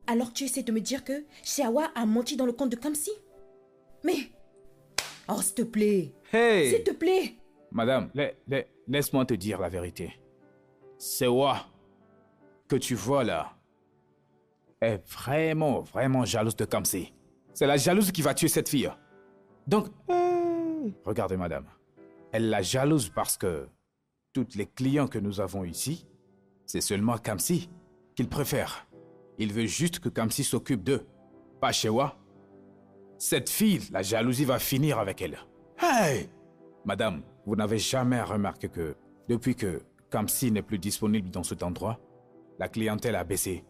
Alors tu essaies de me dire que Shawa a menti dans le compte de Kamsi? Mais... Oh, s'il te plaît. Hey! S'il te plaît. Madame, laisse-moi te dire la vérité. Sewa, que tu vois là, est vraiment, vraiment jalouse de Kamsi. C'est la jalouse qui va tuer cette fille. Donc, regardez madame. Elle la jalouse parce que tous les clients que nous avons ici, c'est seulement Kamsi qu'il préfère. Il veut juste que Kamsi s'occupe d'eux, pas Shewa. Cette fille, la jalousie va finir avec elle. Hey! Madame, vous n'avez jamais remarqué que depuis que Kamsi n'est plus disponible dans cet endroit, la clientèle a baissé.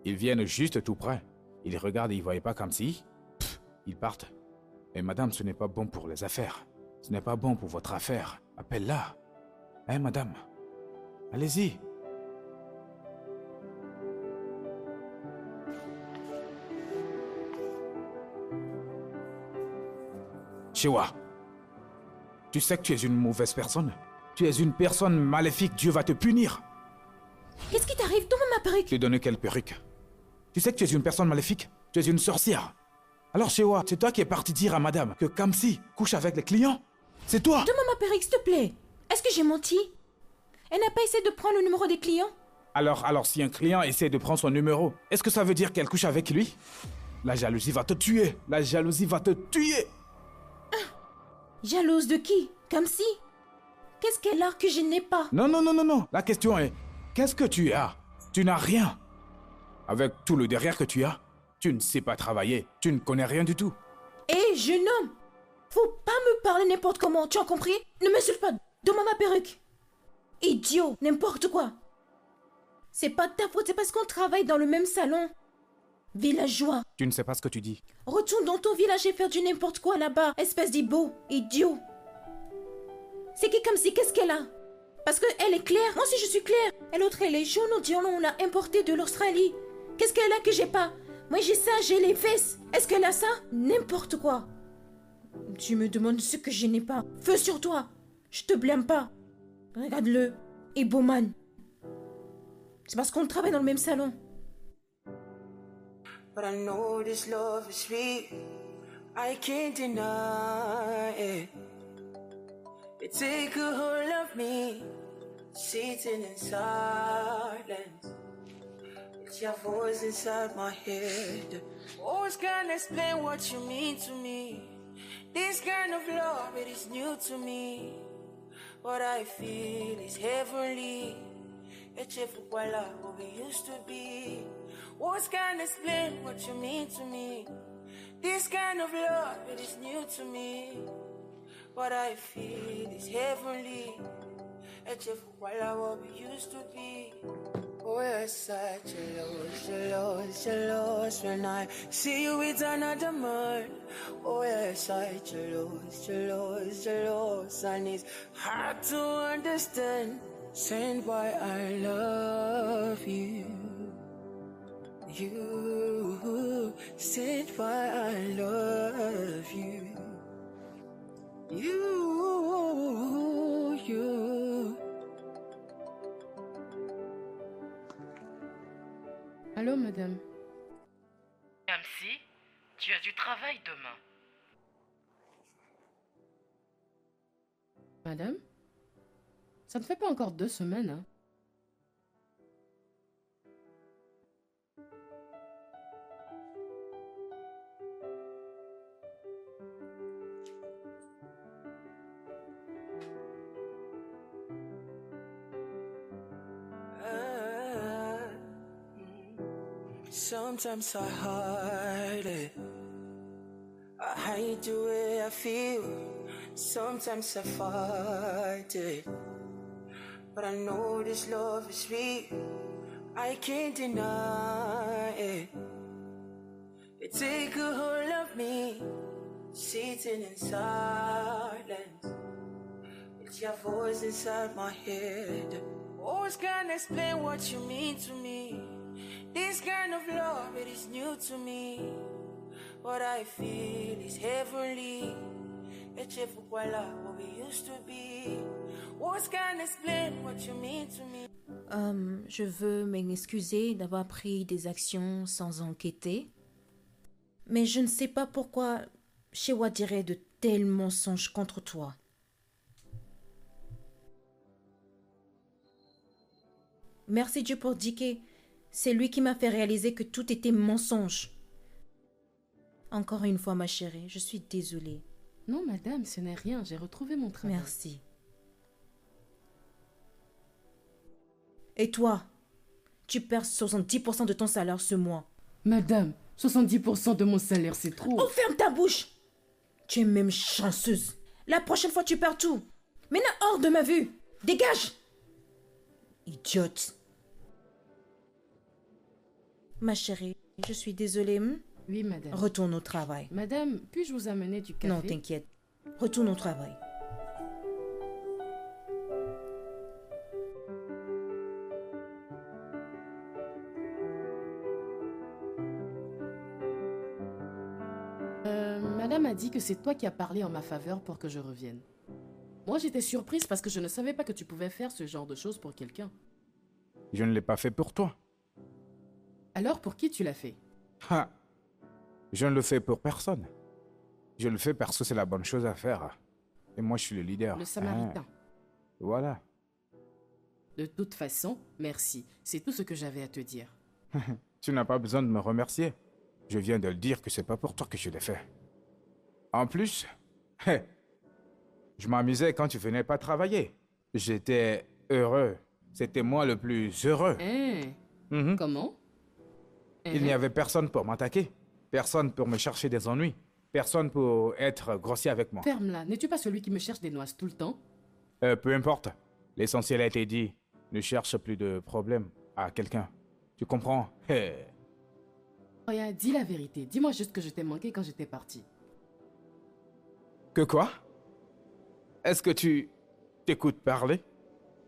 Ils viennent juste tout près. Ils regardent et ils ne voient pas Kamsi. Ils partent. Et madame, ce n'est pas bon pour les affaires. Ce n'est pas bon pour votre affaire. Appelle-la. Hein, madame? Allez-y. Shewa, tu sais que tu es une mauvaise personne. Tu es une personne maléfique. Dieu va te punir. Qu'est-ce qui t'arrive? Donne-moi ma perruque. Tu as donné quelle perruque? Tu sais que tu es une personne maléfique. Tu es une sorcière. Alors, Shewa, c'est toi qui es parti dire à madame que Kamsi couche avec les clients? C'est toi? Donne-moi ma perruque, s'il te plaît. Est-ce que j'ai menti? Elle n'a pas essayé de prendre le numéro des clients? Alors si un client essaie de prendre son numéro, est-ce que ça veut dire qu'elle couche avec lui? La jalousie va te tuer. La jalousie va te tuer. Jalouse de qui? Kamsi? Qu'est-ce qu'elle a que je n'ai pas? Non. La question est, qu'est-ce que tu as? Tu n'as rien. Avec tout le derrière que tu as, tu ne sais pas travailler. Tu ne connais rien du tout. Hé, jeune homme! Faut pas me parler n'importe comment, tu as compris? Ne m'insulte pas, donne-moi ma perruque. Idiot, n'importe quoi. C'est pas de ta faute, c'est parce qu'on travaille dans le même salon. Villageois. Tu ne sais pas ce que tu dis. Retourne dans ton village et faire du n'importe quoi là-bas, espèce d'hibou, idiot. C'est qui comme si, qu'est-ce qu'elle a? Parce qu'elle est claire, moi aussi je suis claire. Et l'autre elle est jaune, on l'a importée de l'Australie. Qu'est-ce qu'elle a que j'ai pas? Moi j'ai ça, j'ai les fesses. Est-ce qu'elle a ça? N'importe quoi. Tu me demandes ce que je n'ai pas. Feu sur toi. Je te blâme pas. Regarde-le. Iboman. C'est parce qu'on travaille dans le même salon. But I know this love is sweet. I can't deny it. You take a hold of me, sitting in silence. It's your voice inside my head. Always can't explain what you mean to me. This kind of love, it is new to me. What I feel is heavenly. It's what we used to be. Words can't explain what you mean to me. This kind of love, it is new to me. What I feel is heavenly. It's what we used to be. Oh, you're such a loss when I see you with another man. Oh, you're such a loss, and it's hard to understand. Saying why I love you. You said why I love you. You. Allô, madame? Kamsi, tu as du travail demain. Madame? Ça ne fait pas encore 2 semaines, hein. Sometimes I hide it. I hide the way I feel. Sometimes I fight it. But I know this love is real. I can't deny it. You take a hold of me, sitting in silence. It's your voice inside my head. Always can't explain what you mean to me. This kind of love, it is new to me. What I feel is heavenly. Et je pourquoi là, what we used to be. Words can't explain what you mean to me. Je veux m'excuser d'avoir pris des actions sans enquêter. Mais je ne sais pas pourquoi Shewa dirait de tels mensonges contre toi. Merci Dieu pour Dike. C'est lui qui m'a fait réaliser que tout était mensonge. Encore une fois, ma chérie, je suis désolée. Non, madame, ce n'est rien. J'ai retrouvé mon travail. Merci. Et toi, tu perds 70% de ton salaire ce mois. Madame, 70% de mon salaire, c'est trop. Oh, ferme ta bouche! Tu es même chanceuse. La prochaine fois, tu perds tout. Maintenant, hors de ma vue. Dégage! Idiote. Ma chérie, je suis désolée. Oui, madame. Retourne au travail. Madame, puis-je vous amener du café? Non, t'inquiète. Retourne au travail. Madame a dit que c'est toi qui as parlé en ma faveur pour que je revienne. Moi, j'étais surprise parce que je ne savais pas que tu pouvais faire ce genre de choses pour quelqu'un. Je ne l'ai pas fait pour toi. Alors, pour qui tu l'as fait? Ha! Je ne le fais pour personne. Je le fais parce que c'est la bonne chose à faire. Et moi, je suis le leader. Le Samaritain. Voilà. De toute façon, merci. C'est tout ce que j'avais à te dire. Tu n'as pas besoin de me remercier. Je viens de le dire que c'est pas pour toi que je l'ai fait. En plus, je m'amusais quand tu venais pas travailler. J'étais heureux. C'était moi le plus heureux. Comment? Il n'y avait personne pour m'attaquer. Personne pour me chercher des ennuis. Personne pour être grossier avec moi. Ferme-la. N'es-tu pas celui qui me cherche des noises tout le temps? Peu importe. L'essentiel a été dit. Ne cherche plus de problème à quelqu'un. Tu comprends? Regarde, dis la vérité. Dis-moi juste que je t'ai manqué quand j'étais partie. Que quoi? Est-ce que tu t'écoutes parler?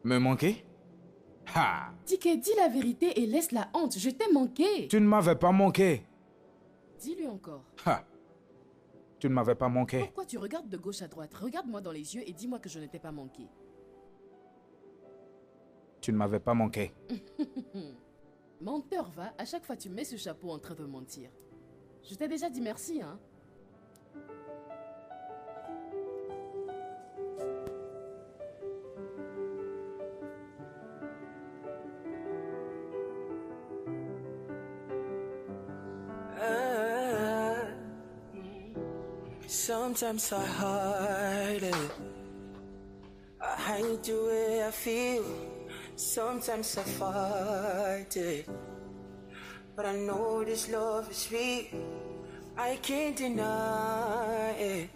Me manquer? Ha! Dike, dis la vérité et laisse la honte. Je t'ai manqué. Tu ne m'avais pas manqué. Dis-lui encore. Ha! Tu ne m'avais pas manqué. Pourquoi tu regardes de gauche à droite? Regarde-moi dans les yeux et dis-moi que je ne t'ai pas manqué. Tu ne m'avais pas manqué. Menteur, va. À chaque fois, tu mets ce chapeau en train de mentir. Je t'ai déjà dit merci, hein. Sometimes I hide it. I hide the way I feel. Sometimes I fight it. But I know this love is real. I can't deny it.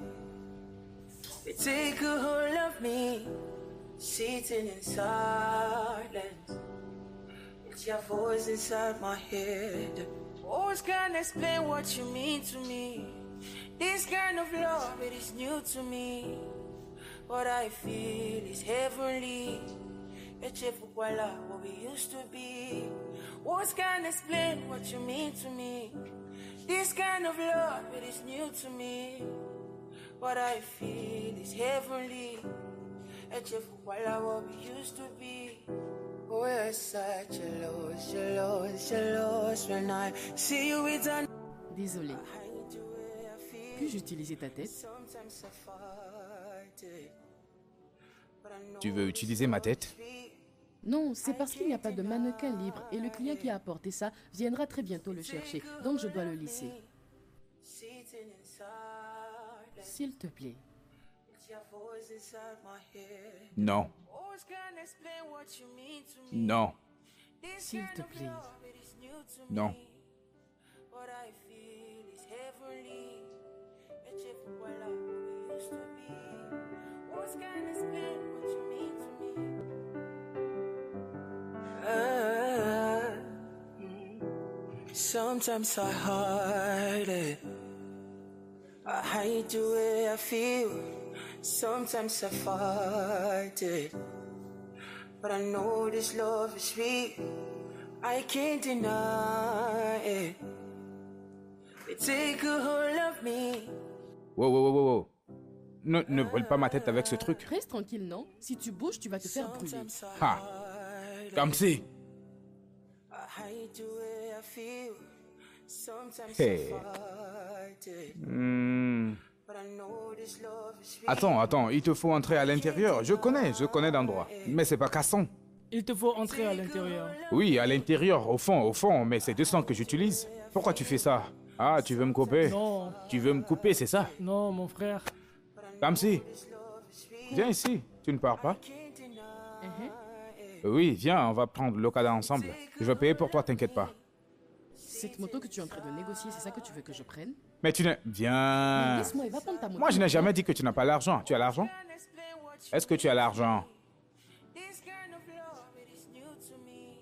You take a hold of me, sitting in silence. It's your voice inside my head. Always can't explain what you mean to me. This kind of love, it is new to me. What I feel is heavenly. Et je pourquoi là, what we used to be. Words can't explain what you mean to me. This kind of love, it is new to me. What I feel is heavenly. Et je pourquoi là, what we used to be. We're such a loss, when I see you with an... Désolée. Puis-je utiliser ta tête? Tu veux utiliser ma tête? Non, c'est parce qu'il n'y a pas de mannequin libre et le client qui a apporté ça viendra très bientôt le chercher. Donc je dois le lisser. S'il te plaît. Non. Non. S'il te plaît. Non. Sometimes I hide it. I hide the way I feel. Sometimes I fight it. But I know this love is real. I can't deny it. They take a hold of me. Wow, wow, wow, wow, wow. Ne brûle pas ma tête avec ce truc. Reste tranquille, non? Si tu bouges, tu vas te faire brûler. Ah. Comme si. I hide the way I feel. Sometimes Hey. I fight it. But I know this love is real. Attends, il te faut entrer à l'intérieur. Je connais l'endroit. Mais c'est pas cassant. Il te faut entrer à l'intérieur. Oui, à l'intérieur, au fond, mais c'est 200 que j'utilise. Pourquoi tu fais ça? Ah, tu veux me couper? Non, Tu veux me couper, c'est ça? non, mon frère. Comme si. Viens ici, tu ne pars pas? Oui, viens, on va prendre l'Okada ensemble. Je vais payer pour toi, t'inquiète pas. Cette moto que tu es en train de négocier, c'est ça que tu veux que je prenne? Mais tu n'es... Mais Viens. laisse-moi, va prendre ta moto. Moi, je n'ai jamais dit que tu n'as pas l'argent. Tu as l'argent? Est-ce que tu as l'argent? This kind of love, it is new to me.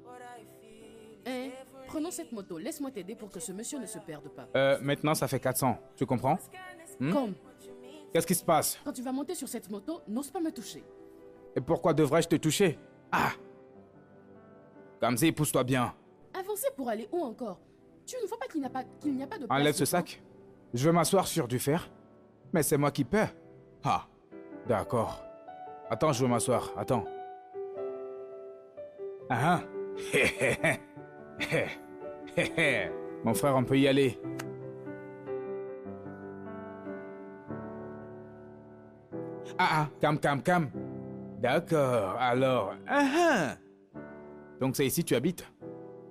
What I feel. Hein? Prenons cette moto, laisse-moi t'aider pour que ce monsieur ne se perde pas. Maintenant, ça fait 400. Tu comprends? Comme, Qu'est-ce qui se passe? quand tu vas monter sur cette moto, n'ose pas me toucher. Et pourquoi devrais-je te toucher? Ah! Kamsi, pousse-toi bien. Avancer pour aller où encore? Tu ne vois pas qu'il n'y a pas de place Enlève ce devant? sac. Je vais m'asseoir sur du fer. Mais c'est moi qui paie. Ah, d'accord. Attends, je veux m'asseoir. Attends. Ah ah. Mon frère, on peut y aller. Ah ah, calme. D'accord, alors. Ah ah. Donc c'est ici que tu habites.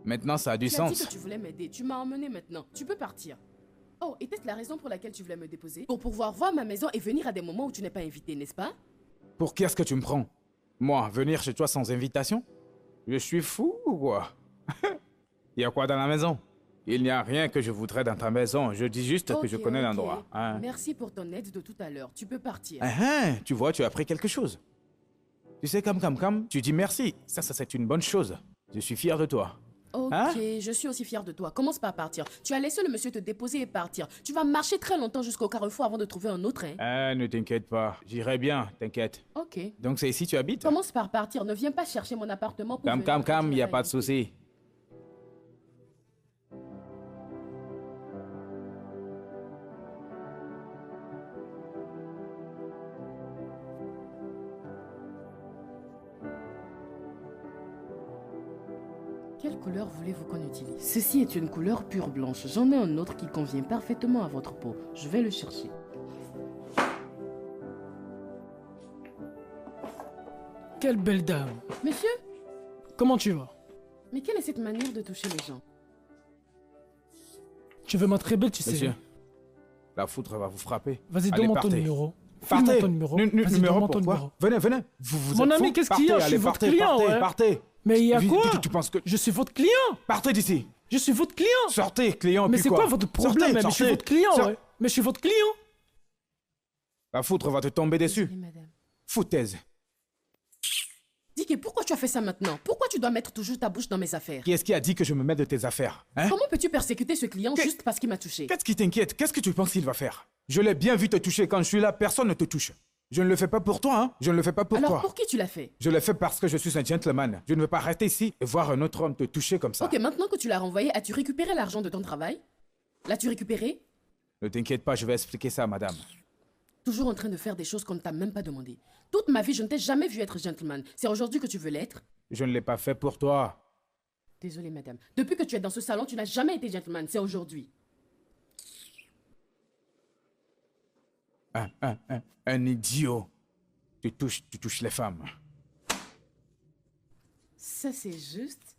Maintenant, ça a du Tu as dit sens. que tu voulais m'aider, tu m'as emmené maintenant. Tu peux partir. Oh, était-ce la raison pour laquelle tu voulais me déposer? Pour pouvoir voir ma maison et venir à des moments où tu n'es pas invité, n'est-ce pas? Pour qui est-ce que tu me prends? Moi, venir chez toi sans invitation? Je suis fou ou quoi? Il y a quoi dans la maison? Il n'y a rien que je voudrais dans ta maison. Je dis juste que je Ok, connais ok. l'endroit. Hein? Merci pour ton aide de tout à l'heure. Tu peux partir. Ah, ah, tu vois, tu as appris quelque chose. Tu sais, comme, tu dis merci. Ça, c'est une bonne chose. Je suis fier de toi. Ok, Hein? je suis aussi fière de toi. Commence par partir. Tu as laissé le monsieur te déposer et partir. Tu vas marcher très longtemps jusqu'au carrefour avant de trouver un autre, hein? Ah, ne t'inquiète pas. J'irai bien, t'inquiète. Ok. Donc c'est ici que tu habites? Commence par partir. Ne viens pas chercher mon appartement pour venir quand tu Il n'es n'y a pas pas de invité. souci. Quelle couleur voulez-vous qu'on utilise? Ceci est une couleur pure blanche. J'en ai un autre qui convient parfaitement à votre peau. Je vais le chercher. Quelle belle dame. Monsieur, Comment tu vas? mais quelle est cette manière de toucher les gens? Tu veux ma très belle, tu sais. Monsieur, la foudre va vous frapper. Vas-y, Allez, donne-moi ton partez. numéro. Partez. File-moi ton numéro. Vas-y, Numéro donne-moi ton pourquoi? numéro. Venez. Vous Mon êtes ami, fous? qu'est-ce qu'il y a? Partez, Je suis allez, votre partez, client, partez, ouais. partez. Mais il y a quoi? Tu penses que... Je suis votre client. Partez d'ici. Je suis votre client. Sortez, client. Mais puis c'est quoi votre problème? Sortez, Mais je suis sortez. votre client, Sort- ouais. Mais je suis votre client. La foudre va te tomber dessus. Désolée, madame. Foutaise. Dicky, pourquoi tu as fait ça maintenant? Pourquoi tu dois mettre toujours ta bouche dans mes affaires? Qui est-ce qui a dit que je me mets de tes affaires? Hein? Comment peux-tu persécuter ce client Que- juste parce qu'il m'a touché? Qu'est-ce qui t'inquiète? Qu'est-ce que tu penses qu'il va faire? Je l'ai bien vu te toucher. Quand je suis là, personne ne te touche. Je ne le fais pas pour toi, hein? Je ne le fais pas pour Alors toi. pour qui tu l'as fait? Je le fais parce que je suis un gentleman. Je ne veux pas rester ici et voir un autre homme te toucher comme ça. Ok, maintenant que tu l'as renvoyé, as-tu récupéré l'argent de ton travail? L'as-tu récupéré? Ne t'inquiète pas, je vais expliquer ça, madame. Toujours en train de faire des choses qu'on ne t'a même pas demandé. Toute ma vie, je ne t'ai jamais vu être gentleman. C'est aujourd'hui que tu veux l'être? Je ne l'ai pas fait pour toi. Désolée, madame. Depuis que tu es dans ce salon, tu n'as jamais été gentleman. C'est aujourd'hui. Un idiot. Tu touches les femmes. Ça, c'est juste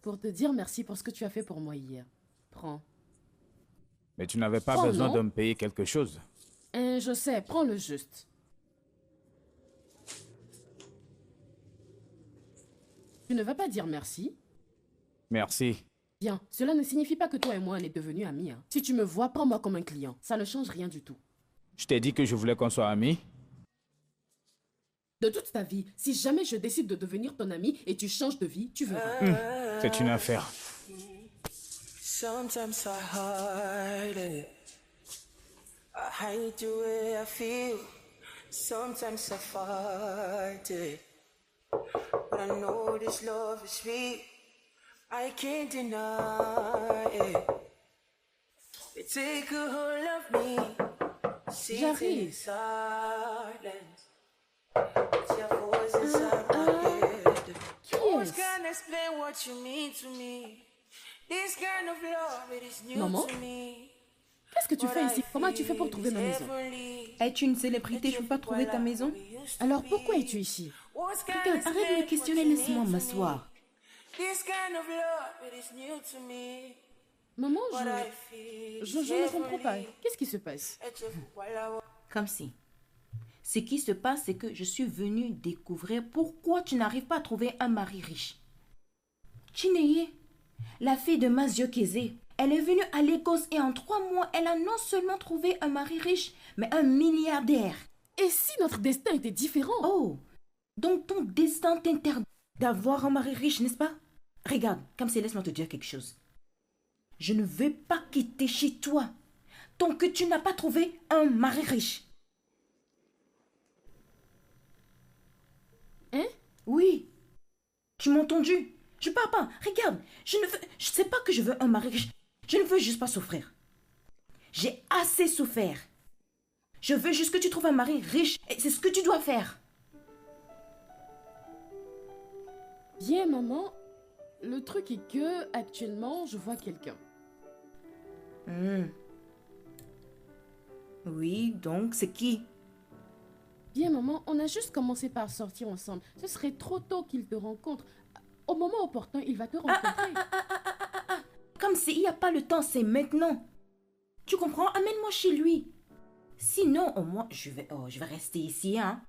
pour te dire merci pour ce que tu as fait pour moi hier. Prends. Mais tu n'avais pas Oh, besoin non. de me payer quelque chose. Je sais, prends le juste. Tu ne vas pas dire merci? Merci. Bien, cela ne signifie pas que toi et moi on est devenus amis. Hein. Si tu me vois, prends-moi comme un client. Ça ne change rien du tout. Je t'ai dit que je voulais qu'on soit amis. De toute ta vie, si jamais je décide de devenir ton ami et tu changes de vie, tu verras. C'est une affaire. Sometimes I hide it. I hide the way I feel. Sometimes I fight it. But I know this love is real. I can't deny it. They take a hold of me. Sit in J'arrive. silence. It's your voice inside my head. Qui Words est-ce? can't explain what you mean to me. This kind of love, it is new Maman? to me. Qu'est-ce que tu fais ici? Comment tu fais pour trouver ma maison? Es-tu une célébrité? Je peux pas trouver ta maison? Alors pourquoi es-tu ici? Regarde, arrête de me questionner, laisse-moi m'asseoir. This kind of love, it is new to me. Maman, What I feel je ne comprends pas. Qu'est-ce qui se passe? Comme si. Ce qui se passe, c'est que je suis venue découvrir pourquoi tu n'arrives pas à trouver un mari riche. Chineye, la fille de Mazio Keze, elle est venue à Lagos et en 3 mois, elle a non seulement trouvé un mari riche, mais un milliardaire. Et si notre destin était différent? Oh, donc ton destin t'interdit d'avoir un mari riche, n'est-ce pas? Regarde, comme c'est, laisse-moi te dire quelque chose. Je ne veux pas quitter chez toi tant que tu n'as pas trouvé un mari riche. Hein? Oui. Tu m'as entendu? Je parle pas. Regarde, je sais pas que je veux un mari riche. Je ne veux juste pas souffrir. J'ai assez souffert. Je veux juste que tu trouves un mari riche et c'est ce que tu dois faire. Bien, maman. Le truc est que, actuellement, je vois quelqu'un. Oui, donc c'est qui? Bien, maman, on a juste commencé par sortir ensemble. Ce serait trop tôt qu'il te rencontre. Au moment opportun, il va te rencontrer. Comme s'il n'y a pas le temps, c'est maintenant. Tu comprends? Amène-moi chez lui. Sinon, au moins, je vais rester ici, hein.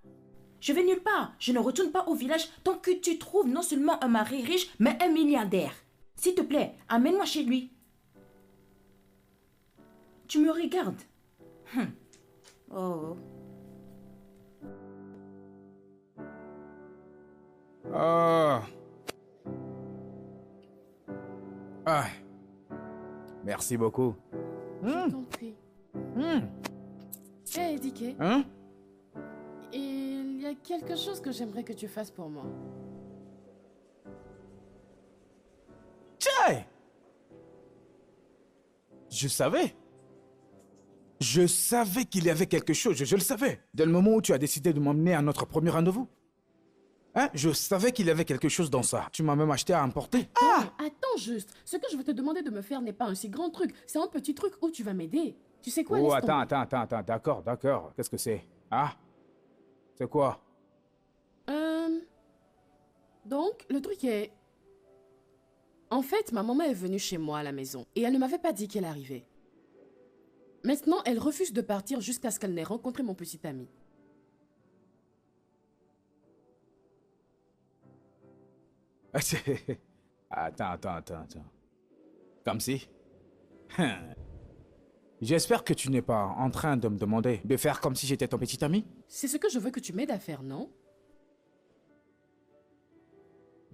Je vais nulle part. Je ne retourne pas au village tant que tu trouves non seulement un mari riche, mais un milliardaire. S'il te plaît, amène-moi chez lui. Tu me regardes. Oh. Oh. Ah. Merci beaucoup. Je t'en prie. Hé, Dike, Hein? il y a quelque chose que j'aimerais que tu fasses pour moi. Tchai! Je savais. Je savais qu'il y avait quelque chose, je le savais. Dès le moment où tu as décidé de m'emmener à notre premier rendez-vous. Hein? Je savais qu'il y avait quelque chose dans ça. Tu m'as même acheté à emporter. Attends juste. Ce que je veux te demander de me faire n'est pas un si grand truc. C'est un petit truc où tu vas m'aider. Tu sais quoi, Oh, laisse tomber. attends. D'accord. Qu'est-ce que c'est? Ah? C'est quoi? Donc, le truc est... En fait, ma maman est venue chez moi à la maison et elle ne m'avait pas dit qu'elle arrivait. Maintenant, elle refuse de partir jusqu'à ce qu'elle n'ait rencontré mon petit ami. Attends. Comme si? J'espère que tu n'es pas en train de me demander de faire comme si j'étais ton petit ami. C'est ce que je veux que tu m'aides à faire, non?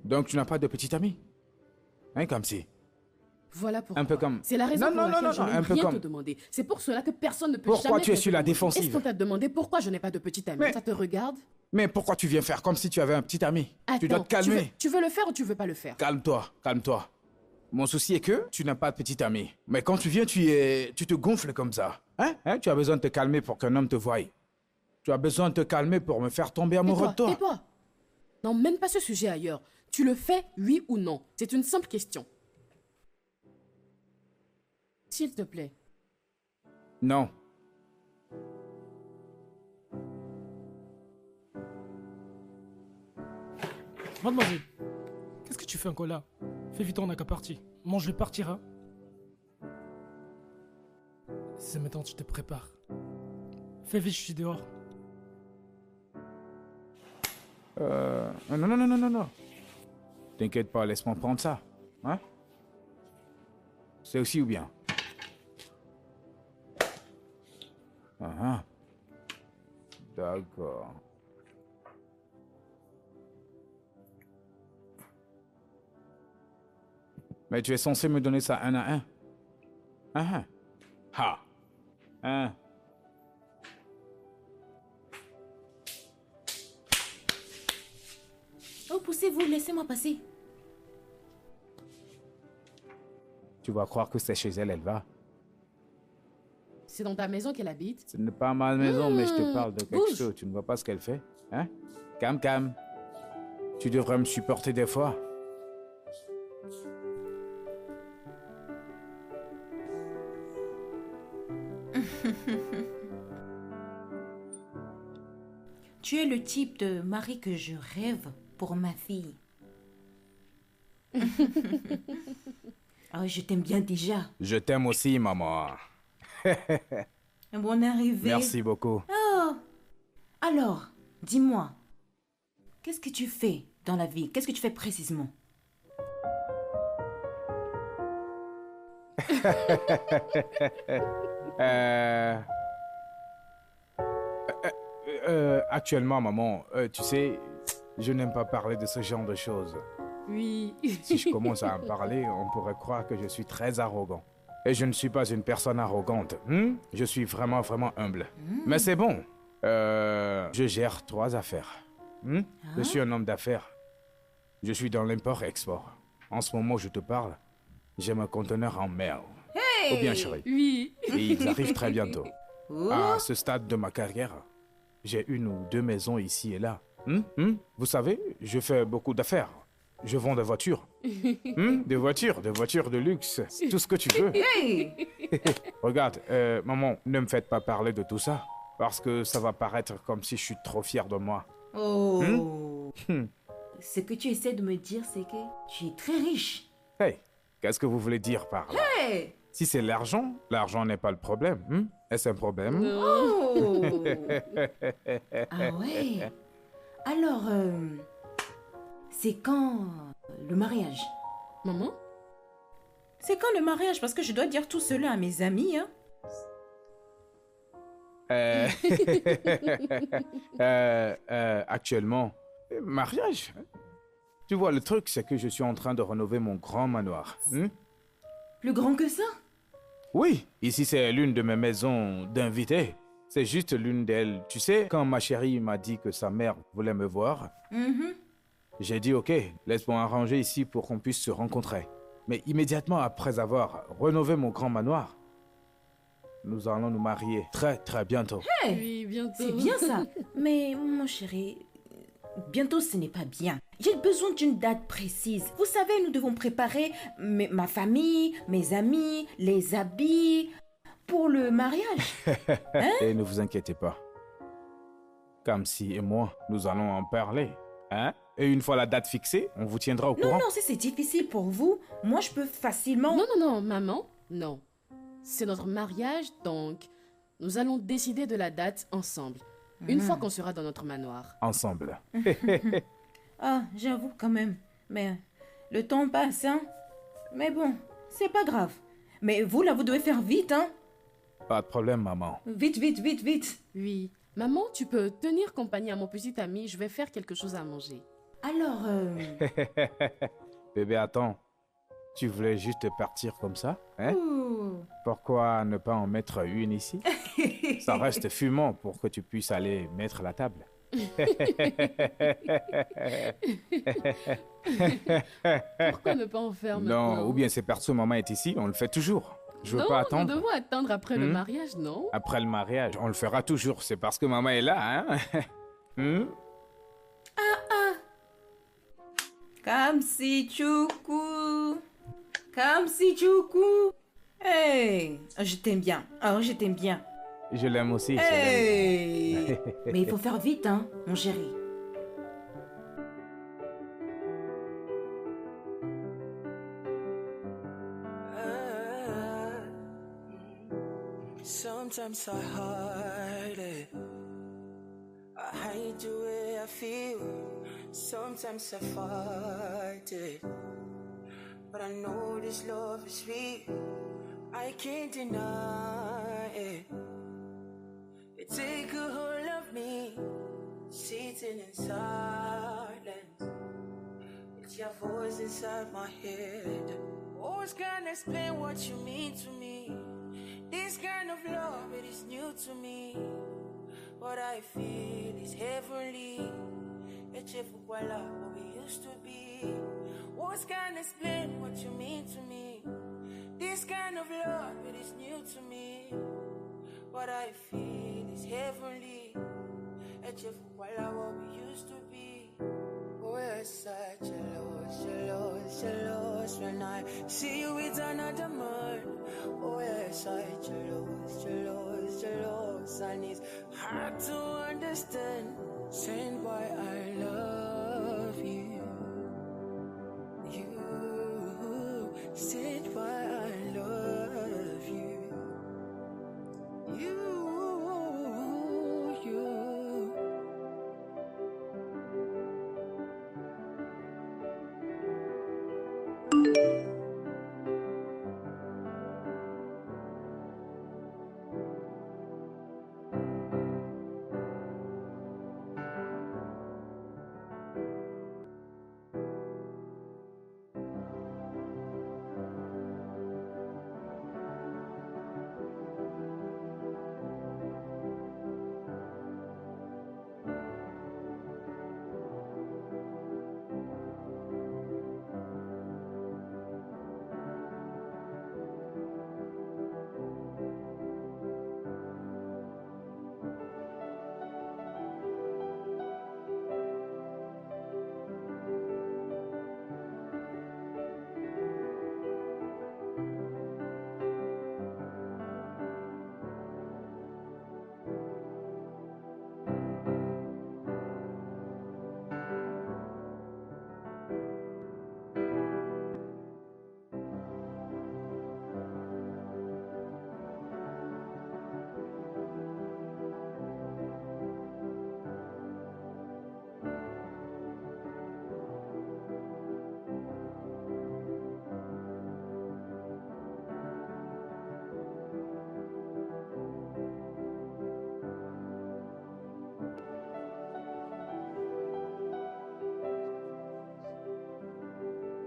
Donc tu n'as pas de petit ami? Hein, comme si? Voilà pourquoi. Un peu comme... C'est la raison pour laquelle je n'ai un peu rien comme... te demander. C'est pour cela que personne ne peut Pourquoi jamais... tu es sur la t'aider. défensive? Est-ce qu'on t'a demandé pourquoi je n'ai pas de petit ami? Mais- Ça te regarde? Mais pourquoi tu viens faire comme si tu avais un petit ami? Tu dois Attends, te calmer. tu veux le faire ou tu veux pas le faire? Calme-toi. Mon souci est que tu n'as pas de petit ami. Mais quand tu viens, tu te gonfles comme ça. Hein? Tu as besoin de te calmer pour qu'un homme te voie. Tu as besoin de te calmer pour me faire tomber amoureux de toi. Tais-toi. Non, mène pas ce sujet ailleurs. Tu le fais, oui ou non? C'est une simple question. S'il te plaît. Non. Mademoiselle, qu'est-ce que tu fais encore là? Fais vite, on n'a qu'à partir. Mange le partira. C'est maintenant que je te prépare. Fais vite, je suis dehors. Non, non, non, non, non, non. T'inquiète pas, laisse-moi prendre ça. Hein? C'est aussi ou bien? Ah, ah. D'accord. Mais tu es censé me donner ça un à un. Ah, ah. Ah. Oh, poussez-vous, laissez-moi passer. Tu vas croire que c'est chez elle, elle va. C'est dans ta maison qu'elle habite? Ce n'est pas ma maison, mais je te parle de quelque bouge. chose. Tu ne vois pas ce qu'elle fait? Hein? Cam, Cam. Tu devrais me supporter des fois. Tu es le type de mari que je rêve pour ma fille. Ah, je t'aime bien déjà. Je t'aime aussi, maman. Bonne arrivée. Merci beaucoup. Oh. Alors, dis-moi, qu'est-ce que tu fais dans la vie? Qu'est-ce que tu fais précisément? Actuellement, maman, tu sais, je n'aime pas parler de ce genre de choses. Oui. Si je commence à en parler, on pourrait croire que je suis très arrogant. Et je ne suis pas une personne arrogante. Je suis vraiment, vraiment humble. Mais c'est bon. Je gère 3 affaires. Je suis un homme d'affaires. Je suis dans l'import-export. En ce moment où je te parle, j'ai mon conteneur en mer. Hey! Ou bien, chérie. Oui. Et ils arrivent très bientôt. Oh. À ce stade de ma carrière, j'ai 1 ou 2 maisons ici et là. Vous savez, je fais beaucoup d'affaires. Je vends des voitures. Des voitures de luxe. Tout ce que tu veux. Hey! Regarde, maman, ne me faites pas parler de tout ça. Parce que ça va paraître comme si je suis trop fier de moi. Oh. Ce que tu essaies de me dire, c'est que tu es très riche. Hey, qu'est-ce que vous voulez dire par là? Hey! Si c'est l'argent, l'argent n'est pas le problème. Est-ce un problème? Oh! Ah ouais. Alors, c'est quand le mariage? Maman? C'est quand le mariage? Parce que je dois dire tout cela à mes amis, hein. Actuellement, mariage? Tu vois, le truc, c'est que je suis en train de rénover mon grand manoir. Plus grand que ça? Oui, ici c'est l'une de mes maisons d'invités. C'est juste l'une d'elles. Tu sais, quand ma chérie m'a dit que sa mère voulait me voir, j'ai dit ok, laisse-moi arranger ici pour qu'on puisse se rencontrer. Mais immédiatement après avoir rénové mon grand manoir, nous allons nous marier très très bientôt. Hey! Oui, bientôt. C'est bien ça. Mais mon chéri, bientôt ce n'est pas bien. J'ai besoin d'une date précise. Vous savez, nous devons préparer ma famille, mes amis, les habits pour le mariage. Et ne vous inquiétez pas. Kamsi et moi, nous allons en parler. Hein? Et une fois la date fixée, on vous tiendra au Non, courant. non, si c'est difficile pour vous, moi je peux facilement... Non, non, non, maman, non. C'est notre mariage, donc nous allons décider de la date ensemble. Une fois qu'on sera dans notre manoir. Ensemble. Ah, j'avoue quand même. Mais le temps passe, hein. Mais bon, c'est pas grave. Mais vous, là, vous devez faire vite, hein. Pas de problème, maman. Vite, vite, vite, vite. Oui. Maman, tu peux tenir compagnie à mon petit ami, je vais faire quelque chose à manger. Alors, Bébé, attends. Tu voulais juste partir comme ça, hein? Pourquoi ne pas en mettre une ici? Ça reste fumant pour que tu puisses aller mettre la table. Pourquoi ne pas en faire maintenant? Non, ou bien c'est parce que maman est ici, on le fait toujours. Je veux non, pas attendre. nous devons attendre après le mariage, non? Après le mariage, on le fera toujours. C'est parce que maman est là, hein? Kamsi Choukou. Kamsi Choukou. Hey, je t'aime bien. Oh, je t'aime bien. Je l'aime aussi. je l'aime. Hey. Mais il faut faire vite, hein, mon chéri. Sometimes I hide it. I hide the way I feel. Sometimes I fight it. But I know this love is real. I can't deny it. You take a hold of me, sitting in silence. It's your voice inside my head. Always can't explain what you mean to me. This kind of love, it is new to me. What I feel is heavenly. It's what we used to be. Words can't explain what you mean to me. This kind of love, it is new to me. What I feel is heavenly. It's what we used to be. Oh, yes, I jealous when I see you with another man. Oh, yes, I jealous, and it's hard to understand. Saying why I love you. You said why I love you. You.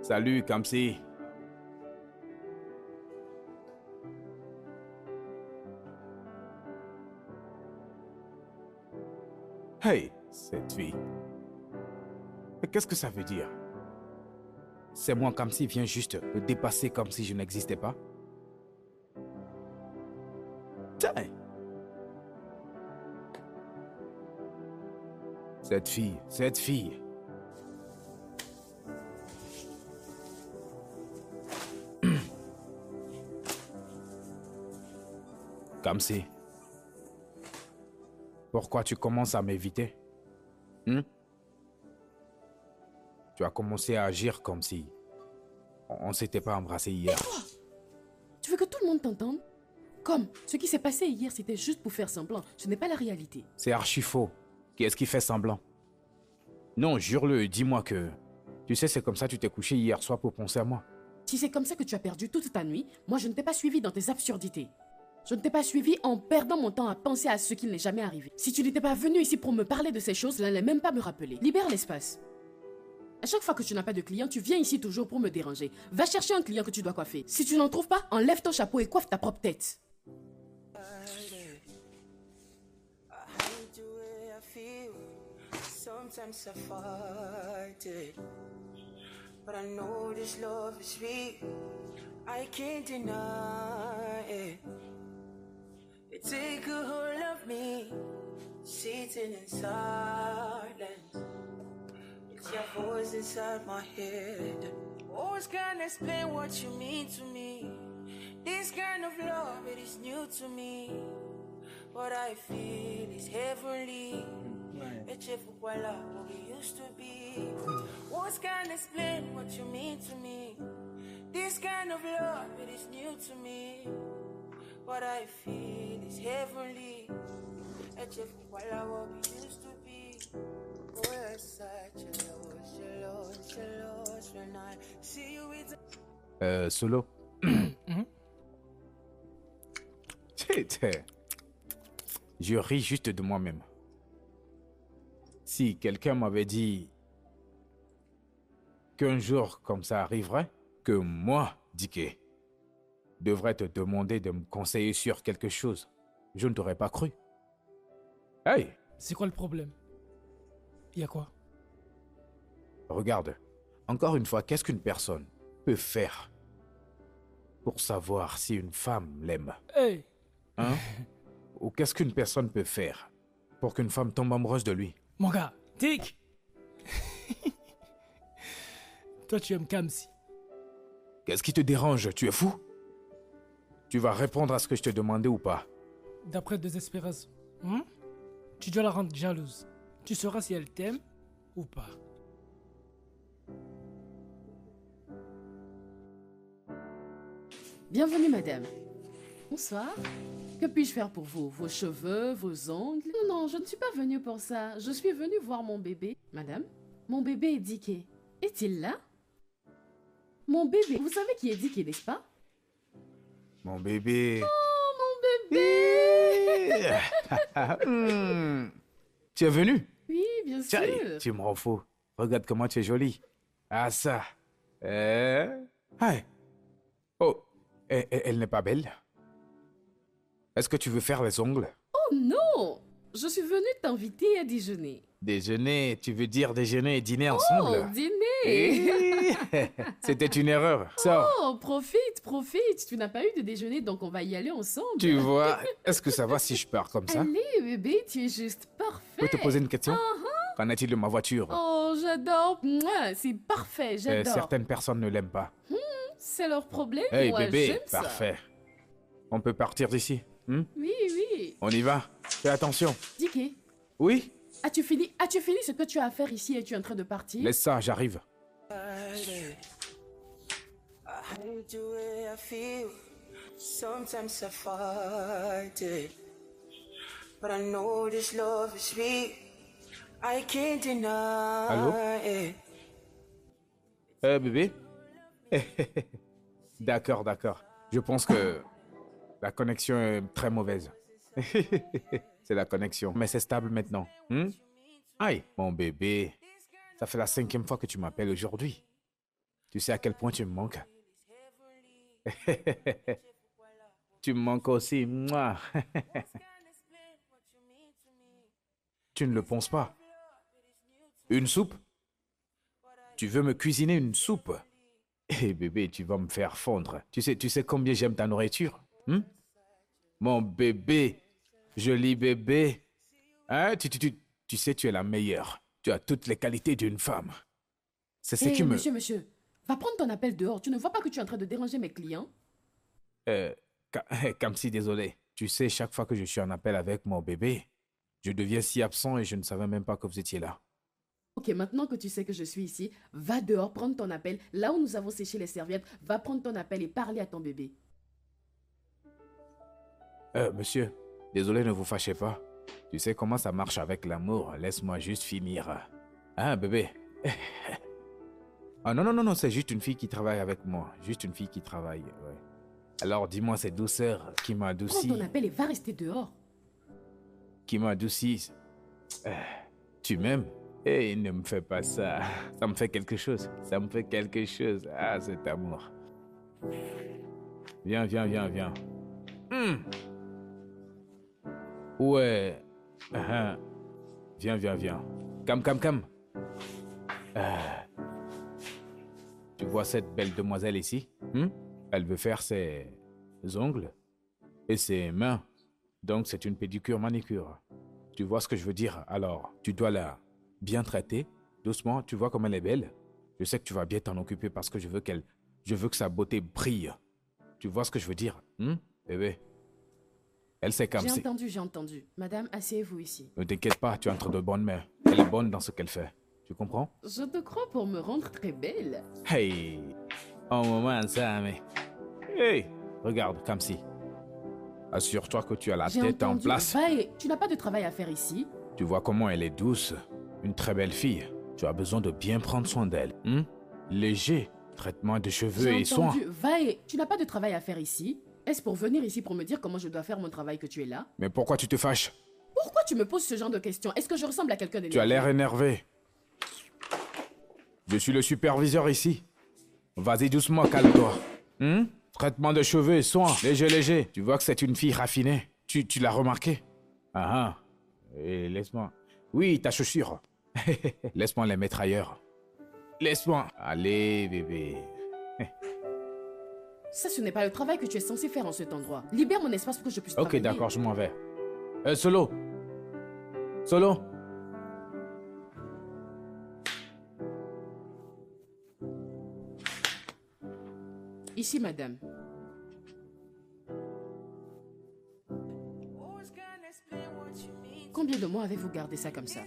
Salut, Kamsi. Hey, cette fille. Mais qu'est-ce que ça veut dire? C'est moi, Kamsi, vient juste me dépasser comme si je n'existais pas? Tiens! Cette fille. Kamsi, pourquoi tu commences à m'éviter? Tu as commencé à agir comme si on ne s'était pas embrassé hier. Et toi? Tu veux que tout le monde t'entende? Comme, ce qui s'est passé hier, c'était juste pour faire semblant. Ce n'est pas la réalité. C'est archi faux. Qui est-ce qui fait semblant? Non, jure-le, dis-moi que... Tu sais, c'est comme ça que tu t'es couché hier soir pour penser à moi. Si c'est comme ça que tu as perdu toute ta nuit, moi je ne t'ai pas suivi dans tes absurdités. Je ne t'ai pas suivi en perdant mon temps à penser à ce qui n'est jamais arrivé. Si tu n'étais pas venu ici pour me parler de ces choses, n'allais même pas me rappeler. Libère l'espace. À chaque fois que tu n'as pas de client, tu viens ici toujours pour me déranger. Va chercher un client que tu dois coiffer. Si tu n'en trouves pas, enlève ton chapeau et coiffe ta propre tête. Sometimes I fight it, but I know this love is real. I can't deny it. You take a hold of me, sitting in silence. It's your voice inside my head. Always can't explain what you mean to me. This kind of love, it is new to me. What I feel is heavenly. It's what we used to be. Words can't explain what you mean to me. This kind of love, it is new to me. What I feel is is heavenly. A chef while I what we used to be. We're such a loss when I see you with Solo. Je ris juste de moi-même. Si quelqu'un m'avait dit qu'un jour comme ça arriverait, que moi, Diké, devrais te demander de me conseiller sur quelque chose, je ne t'aurais pas cru. Hey! C'est quoi le problème? Y a quoi? Regarde, encore une fois, qu'est-ce qu'une personne peut faire pour savoir si une femme l'aime? Hey! Hein? Ou qu'est-ce qu'une personne peut faire pour qu'une femme tombe amoureuse de lui? Mon gars, Dick! Toi, tu aimes Kamsi. Qu'est-ce qui te dérange? Tu es fou? Tu vas répondre à ce que je te demandais ou pas? D'après Désespération, tu dois la rendre jalouse. Tu sauras si elle t'aime ou pas. Bienvenue, madame. Bonsoir. Que puis-je faire pour vous? Vos cheveux, vos ongles? Non, non, je ne suis pas venue pour ça. Je suis venue voir mon bébé. Madame, mon bébé est Diké. Est-il là? Mon bébé. Vous savez qui est Diké, n'est-ce pas? Mon bébé. Oh, mon bébé! Tu es venu? Oui, bien sûr. Tiens, tu me rends fou. Regarde comment tu es jolie. Ah, ça. Hey. Oh, elle n'est pas belle? Est-ce que tu veux faire les ongles? Oh non! Je suis venue t'inviter à déjeuner. Déjeuner, tu veux dire déjeuner et dîner ensemble? Oh, dîner! Eh, c'était une erreur. Ça, Oh, profite, profite. Tu n'as pas eu de déjeuner, donc on va y aller ensemble. tu vois, est-ce que ça va si je pars comme ça? Allez, bébé, tu es juste Je parfait. peux te poser une question? Qu'en est-il de ma voiture? Oh, j'adore. Mouah, c'est parfait, j'adore. Certaines personnes ne l'aiment pas. C'est leur problème. Hey Moi, bébé, j'aime ça. parfait. On peut partir d'ici. Oui, oui. On y va? Fais attention. Diké, Oui? as-tu fini ce que tu as à faire ici et tu es en train de partir? Laisse ça, j'arrive. I hate the way I feel. Sometimes I fight it. But I know this love is real. I can't deny Allô? it. Bébé? D'accord, d'accord. Je pense que la connexion est très mauvaise. C'est la connexion. Mais c'est stable maintenant. Aïe, mon bébé. Ça fait la 5e fois que tu m'appelles aujourd'hui. Tu sais à quel point tu me manques. Tu me manques aussi. Mouah. Tu ne le penses pas? Une soupe? Tu veux me cuisiner une soupe? Eh bébé, tu vas me faire fondre. Tu sais combien j'aime ta nourriture? Mon bébé, joli bébé. Hein? Tu sais, tu es la meilleure. Tu as toutes les qualités d'une femme. C'est ce qui me... Monsieur, va prendre ton appel dehors. Tu ne vois pas que tu es en train de déranger mes clients? Kamsi, désolé. Tu sais, chaque fois que je suis en appel avec mon bébé, je deviens si absent et je ne savais même pas que vous étiez là. Ok, maintenant que tu sais que je suis ici, va dehors, prendre ton appel. Là où nous avons séché les serviettes, va prendre ton appel et parler à ton bébé. Monsieur, désolé, ne vous fâchez pas. Tu sais comment ça marche avec l'amour. Laisse-moi juste finir. Hein, bébé? Ah non, non, non, non, c'est juste une fille qui travaille avec moi. Juste une fille qui travaille, ouais. Alors, dis-moi cette douceur qui m'a adouci. Prends ton appel et va rester dehors. Qui m'a adouci. Tu m'aimes? Eh, ne me fais pas ça. Ça me fait quelque chose. Ça me fait quelque chose. Ah, cet amour. Viens, viens, viens, viens. Ouais. Viens, viens, viens. Cam. Tu vois cette belle demoiselle ici? Elle veut faire ses ongles et ses mains. Donc, c'est une pédicure manicure. Tu vois ce que je veux dire? Alors, tu dois la bien traiter, doucement. Tu vois comme elle est belle? Je sais que tu vas bien t'en occuper parce que je veux que sa beauté brille. Tu vois ce que je veux dire? Bébé? Elle sait comme c'est. J'ai entendu. Madame, asseyez-vous ici. Ne t'inquiète pas, tu es entre de bonnes mains. Elle est bonne dans ce qu'elle fait. Tu comprends? Je te crois pour me rendre très belle. Hey! Un moment, ça, mais... Hey! Regarde, comme si. Assure-toi que tu as la J'ai tête en entendu. place. Va et tu n'as pas de travail à faire ici. Tu vois comment elle est douce. Une très belle fille. Tu as besoin de bien prendre soin d'elle. Léger. Traitement de cheveux J'ai et soins. entendu. Va et tu n'as pas de travail à faire ici. Est-ce pour venir ici pour me dire comment je dois faire mon travail que tu es là? Mais pourquoi tu te fâches? Pourquoi tu me poses ce genre de questions? Est-ce que je ressemble à quelqu'un d'énervé? Tu as l'air énervé. Je suis le superviseur ici. Vas-y doucement, calme-toi. Traitement de cheveux et soins. Léger, léger. Tu vois que c'est une fille raffinée. Tu l'as remarqué? Ah ah. Et laisse-moi. Oui, ta chaussure. Laisse-moi les mettre ailleurs. Laisse-moi. Allez, bébé. Ça, ce n'est pas le travail que tu es censé faire en cet endroit. Libère mon espace pour que je puisse Ok, travailler. d'accord, je m'en vais. Solo. Solo. Ici, madame. Combien de mois avez-vous gardé ça comme ça?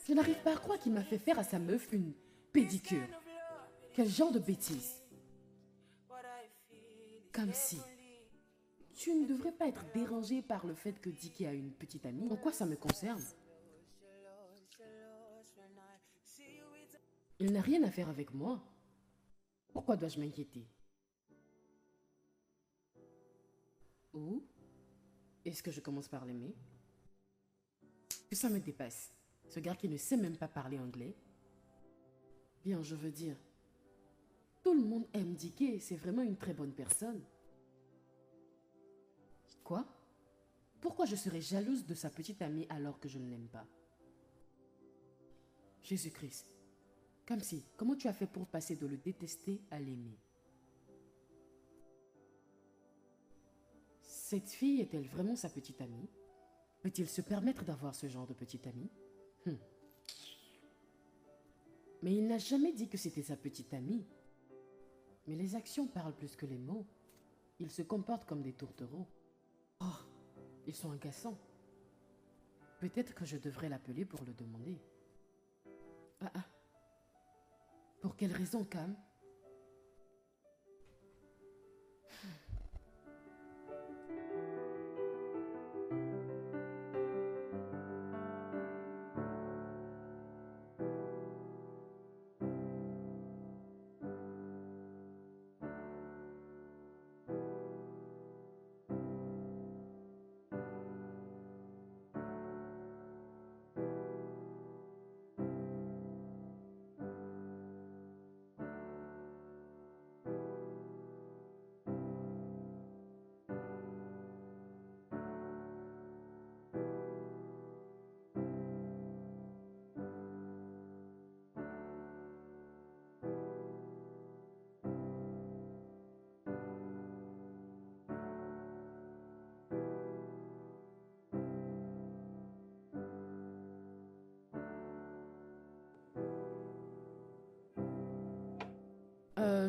Je n'arrive pas à croire qu'il m'a fait faire à sa meuf une pédicure. Quel genre de bêtise? Comme si. Tu ne devrais pas être dérangé par le fait que Dicky a une petite amie. En quoi ça me concerne? Il n'a rien à faire avec moi. Pourquoi dois-je m'inquiéter? Ou est-ce que je commence par l'aimer? Que ça me dépasse. Ce gars qui ne sait même pas parler anglais. Bien, je veux dire, tout le monde aime Dicky, c'est vraiment une très bonne personne. Quoi? Pourquoi je serais jalouse de sa petite amie alors que je ne l'aime pas? Jésus-Christ. Comme si, comment tu as fait pour passer de le détester à l'aimer? Cette fille est-elle vraiment sa petite amie? Peut-il se permettre d'avoir ce genre de petite amie? Mais il n'a jamais dit que c'était sa petite amie. Mais les actions parlent plus que les mots. Ils se comportent comme des tourtereaux. Oh, ils sont agaçants. Peut-être que je devrais l'appeler pour le demander. Ah. Pour quelle raison, Cam?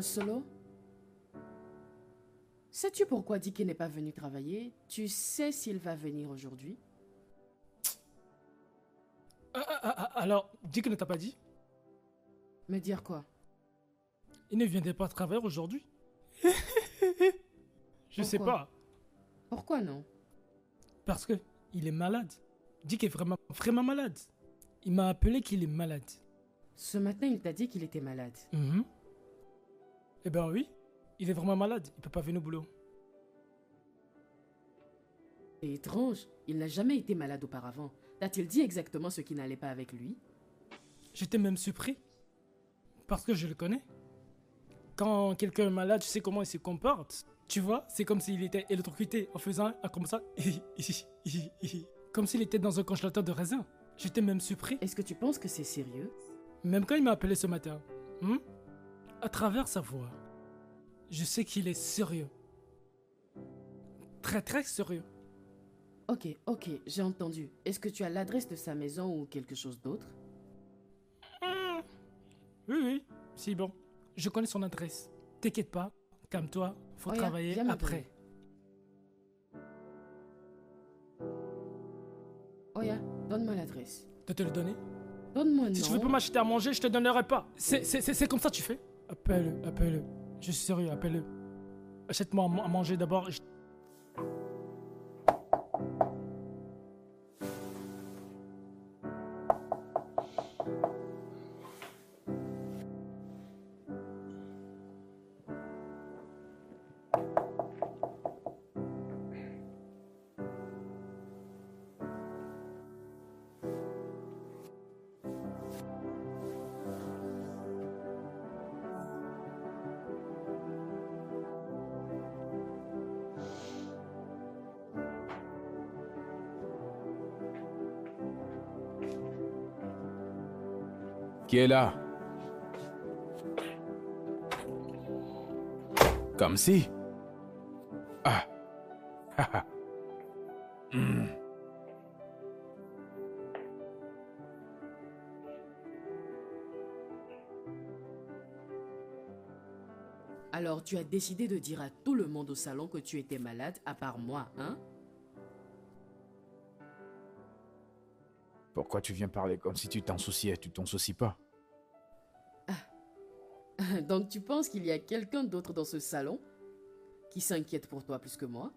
Solo? Sais-tu pourquoi Dicky n'est pas venu travailler? Tu sais s'il va venir aujourd'hui? Alors, Dick ne t'a pas dit? Me dire quoi? Il ne viendrait pas travailler aujourd'hui? Je sais Pourquoi? pas. Pourquoi non? Parce que il est malade. Dick est vraiment, vraiment malade. Il m'a appelé qu'il est malade. Ce matin, il t'a dit qu'il était malade. Eh ben oui, il est vraiment malade. Il peut pas venir au boulot. C'est étrange. Il n'a jamais été malade auparavant. T'a-t-il dit exactement ce qui n'allait pas avec lui? J'étais même surpris. Parce que je le connais. Quand quelqu'un est malade, je sais comment il se comporte. Tu vois, c'est comme s'il était électrocuté en faisant comme ça. Comme s'il était dans un congélateur de raisin. J'étais même surpris. Est-ce que tu penses que c'est sérieux? Même quand il m'a appelé ce matin. À travers sa voix, je sais qu'il est sérieux. Très très sérieux. Ok, j'ai entendu. Est-ce que tu as l'adresse de sa maison ou quelque chose d'autre? Oui, si bon. Je connais son adresse. T'inquiète pas, calme-toi, faut Oya, travailler viens me après. Oya, donne-moi l'adresse. De te le donner? Donne-moi non. Si tu veux pas m'acheter à manger, je te donnerai pas. C'est comme ça que tu fais. Appelle-le, appelle-le. Je suis sérieux, appelle-le. Achète-moi à manger d'abord. Qui est là? Comme si. Ah. Hmm. Alors, tu as décidé de dire à tout le monde au salon que tu étais malade, à part moi, hein? Pourquoi tu viens parler comme si tu t'en souciais? Tu t'en soucies pas? Donc, tu penses qu'il y a quelqu'un d'autre dans ce salon qui s'inquiète pour toi plus que moi?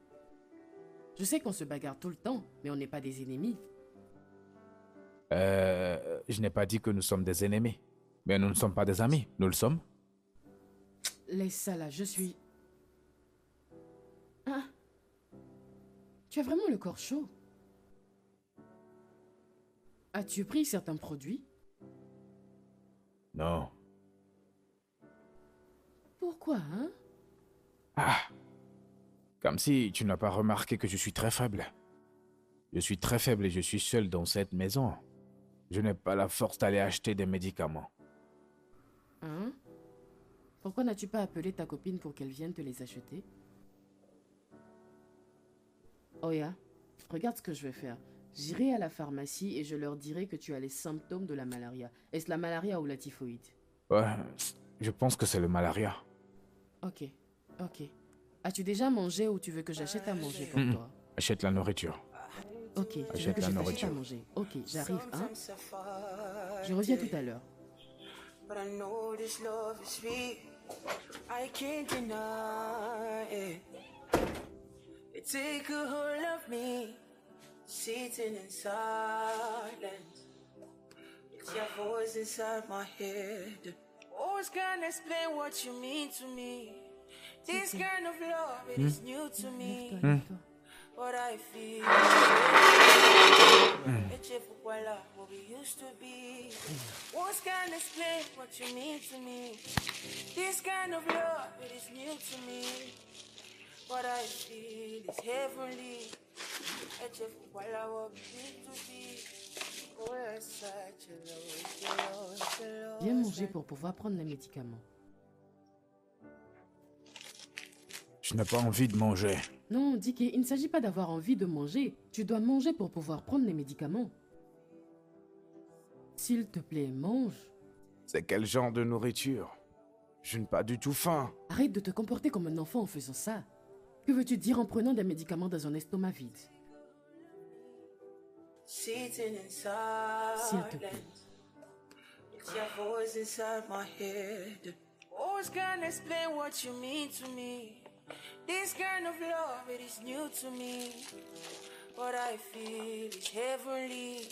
Je sais qu'on se bagarre tout le temps, mais on n'est pas des ennemis. Je n'ai pas dit que nous sommes des ennemis. Mais nous ne sommes pas des amis. Nous le sommes. Laisse ça là, je suis... Ah. Tu as vraiment le corps chaud. As-tu pris certains produits? Non. Pourquoi, hein? Ah. Comme si tu n'as pas remarqué que je suis très faible. Je suis très faible et je suis seul dans cette maison. Je n'ai pas la force d'aller acheter des médicaments. Hein? Pourquoi n'as-tu pas appelé ta copine pour qu'elle vienne te les acheter? Oya, regarde ce que je vais faire. J'irai à la pharmacie et je leur dirai que tu as les symptômes de la malaria. Est-ce la malaria ou la typhoïde? Ouais, je pense que c'est le malaria. Ok, ok. As-tu déjà mangé ou tu veux que j'achète à manger pour toi? Achète la nourriture. Ok, tu veux Achète que la je t'achète nourriture. à manger? Ok, j'arrive, hein? Je reviens tout à l'heure. But I know this love is sweet. I can't deny it. You take a hold of me, sitting in silence. It's your voice inside my head. Always can't explain what you mean to me. This kind of love, it is new to me. Lève-toi. What I feel. It's if voila, what we used to be. Words can't explain what you mean to me. This kind of love, it is new to me. What I feel is heavenly. It's if voila, what we used to be. We're such a love. Viens manger pour pouvoir prendre les médicaments. Je n'ai pas envie de manger. Non, Dicky, il ne s'agit pas d'avoir envie de manger. Tu dois manger pour pouvoir prendre les médicaments. S'il te plaît, mange. C'est quel genre de nourriture? Je n'ai pas du tout faim. Arrête de te comporter comme un enfant en faisant ça. Que veux-tu dire en prenant des médicaments dans un estomac vide? Sitting in S'il te plaît. silence. It's your voice inside my head. Always can't explain what you mean to me. This kind of love, it is new to me. What I feel is heavenly.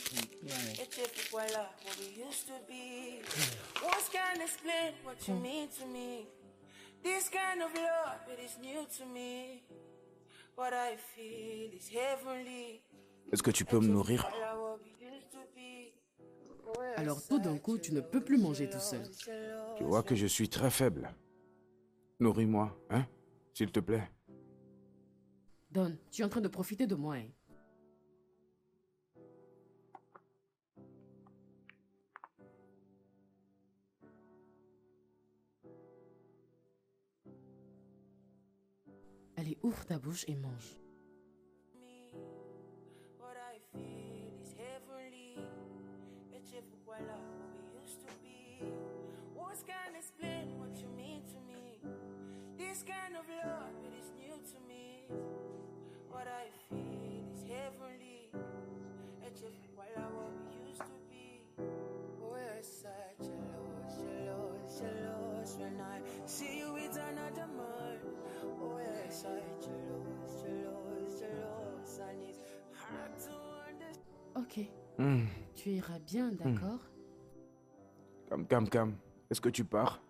It's if voila, what we used to be. Words can't explain what you mean to me. This kind of love, it is new to me. What I feel is heavenly. Est-ce que tu peux me nourrir? Voila, what we used to be. We're Alors tout d'un coup, tu ne peux plus manger tout seul. Tu vois que je suis très faible. Nourris-moi, hein? S'il te plaît. Don, tu es en train de profiter de moi, hein? Allez, ouvre ta bouche et mange. What I feel is heavenly. It's if voila, what we used to be. Words can't explain what you mean to me. This kind of love, it is new to me. What I feel is heavenly. It's if voila, what we used to be. Ok. Hmm. Tu iras bien, d'accord? Cam. Est-ce que tu pars?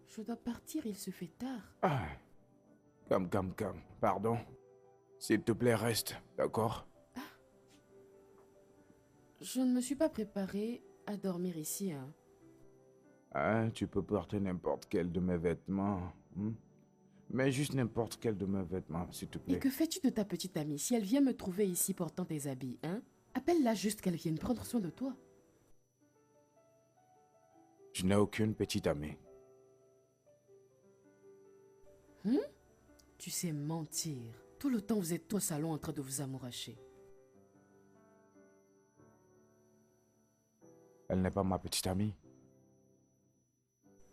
Je dois partir, il se fait tard. Ah. Cam. Pardon. S'il te plaît, reste, d'accord? Je ne me suis pas préparée à dormir ici, hein. Ah, tu peux porter n'importe quel de mes vêtements. Mais juste n'importe quel de mes vêtements, s'il te Et plaît. que fais-tu de ta petite amie si elle vient me trouver ici portant tes habits, hein? Appelle-la juste qu'elle vienne prendre soin de toi. Je n'ai aucune petite amie. Tu sais mentir. Tout le temps, vous êtes au salon en train de vous amouracher. Elle n'est pas ma petite amie.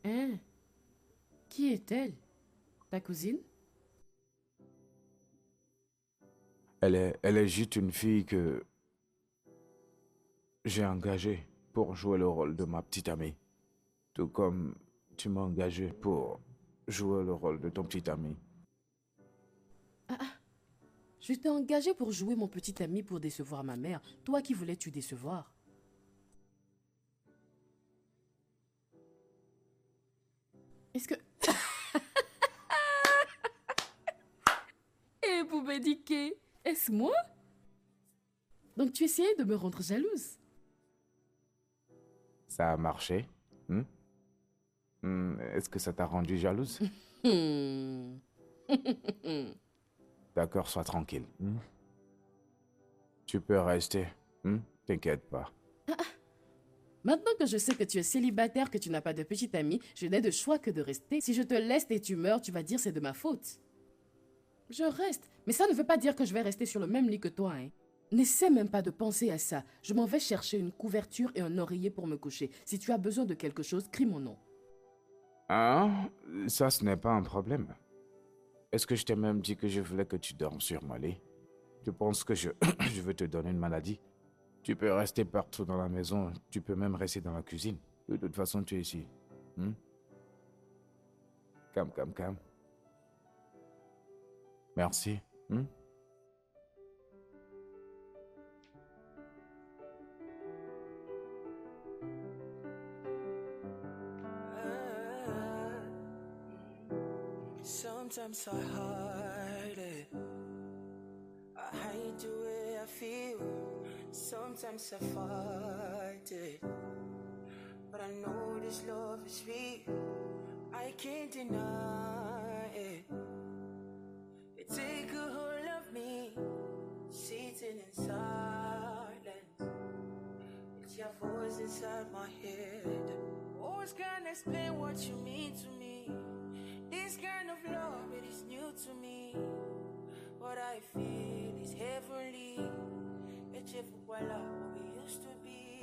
Hein? Qui est-elle? Ta cousine? Elle est juste une fille que j'ai engagée pour jouer le rôle de ma petite amie. Tout comme tu m'as engagé pour jouer le rôle de ton petit ami. Je t'ai engagé pour jouer mon petit ami pour décevoir ma mère. Toi qui voulais-tu décevoir? Est-ce que... Eh, Boubédiké, est-ce moi? Donc tu essayais de me rendre jalouse? Ça a marché? Est-ce que ça t'a rendu jalouse? Hmm. D'accord, sois tranquille. Tu peux rester. T'inquiète pas. Maintenant que je sais que tu es célibataire, que tu n'as pas de petite amie, je n'ai de choix que de rester. Si je te laisse et tu meurs, tu vas dire c'est de ma faute. Je reste. Mais ça ne veut pas dire que je vais rester sur le même lit que toi, hein. N'essaie même pas de penser à ça. Je m'en vais chercher une couverture et un oreiller pour me coucher. Si tu as besoin de quelque chose, crie mon nom. Ah, ça, ce n'est pas un problème. Est-ce que je t'ai même dit que je voulais que tu dormes sur mon lit? Tu penses que je veux te donner une maladie? Tu peux rester partout dans la maison. Tu peux même rester dans la cuisine. De toute façon, tu es ici. Cam. Merci. Sometimes I hide it. I hide the way I feel. Sometimes I fight it. But I know this love is real. I can't deny it. It take a hold of me, sitting in silence. It's your voice inside my head. Always can't explain what you mean to me. This kind of love, it is new to me. What I feel is heavenly. It's if what we used to be.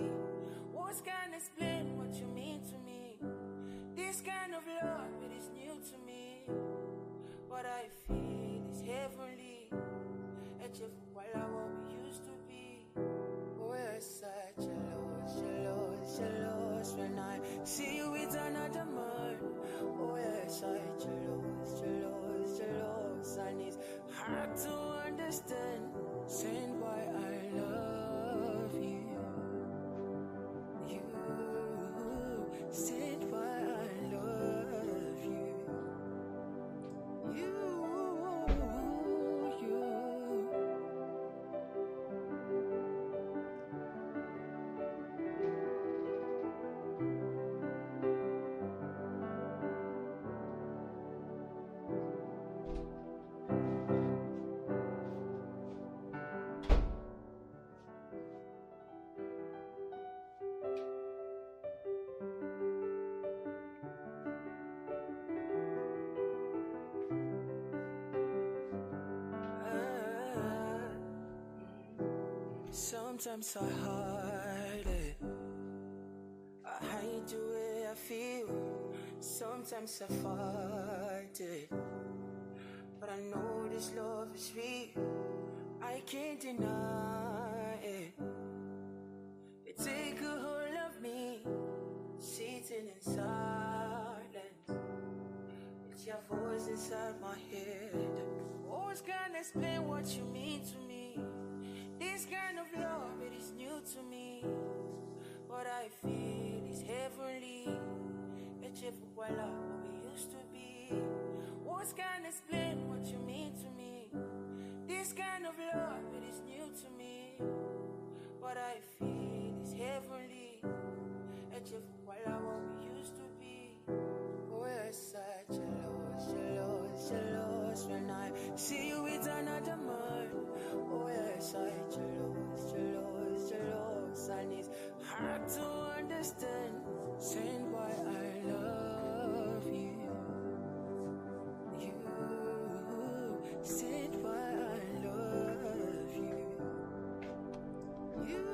Words can't explain what you mean to me. This kind of love, it is new to me. What I feel is heavenly. It's if what we used to be. We're such jealous when I see you with another man. Oh yes, I jealous, and it's hard to understand. Saying why I love you. You said why I love you. You. Sometimes I hide it. I hide the way I feel. Sometimes I fight it. But I know this love is real. I can't deny it. It take a hold of me, sitting in silence. It's your voice inside my head. Always can't explain what you mean to me. This kind of love, it is new to me. What I feel is heavenly. It's if voilà what we used to be. Words can't explain what you mean to me. This kind of love, it is new to me. What I feel is heavenly. It's if voilà what we used to be. We're such jealous, jealous when I see you with another man. We're such jealous, jealous, and it's hard to understand. Saying why I love you. Said why I love you. You.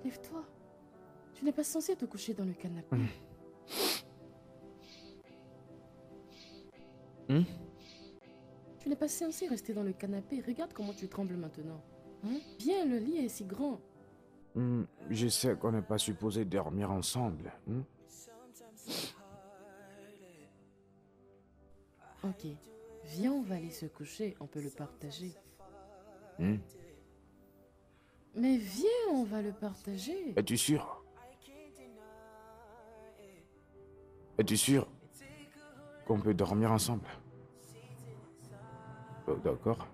Lève-toi. Tu n'es pas censé te coucher dans le canapé. Tu n'es pas censé rester dans le canapé. Regarde comment tu trembles maintenant. Hein? Viens, le lit est si grand. Je sais qu'on n'est pas supposé dormir ensemble. Ok. Viens, on va aller se coucher. On peut le partager. Mais viens, on va le partager. Es-tu sûr? Es-tu sûr qu'on peut dormir ensemble? Oh, d'accord.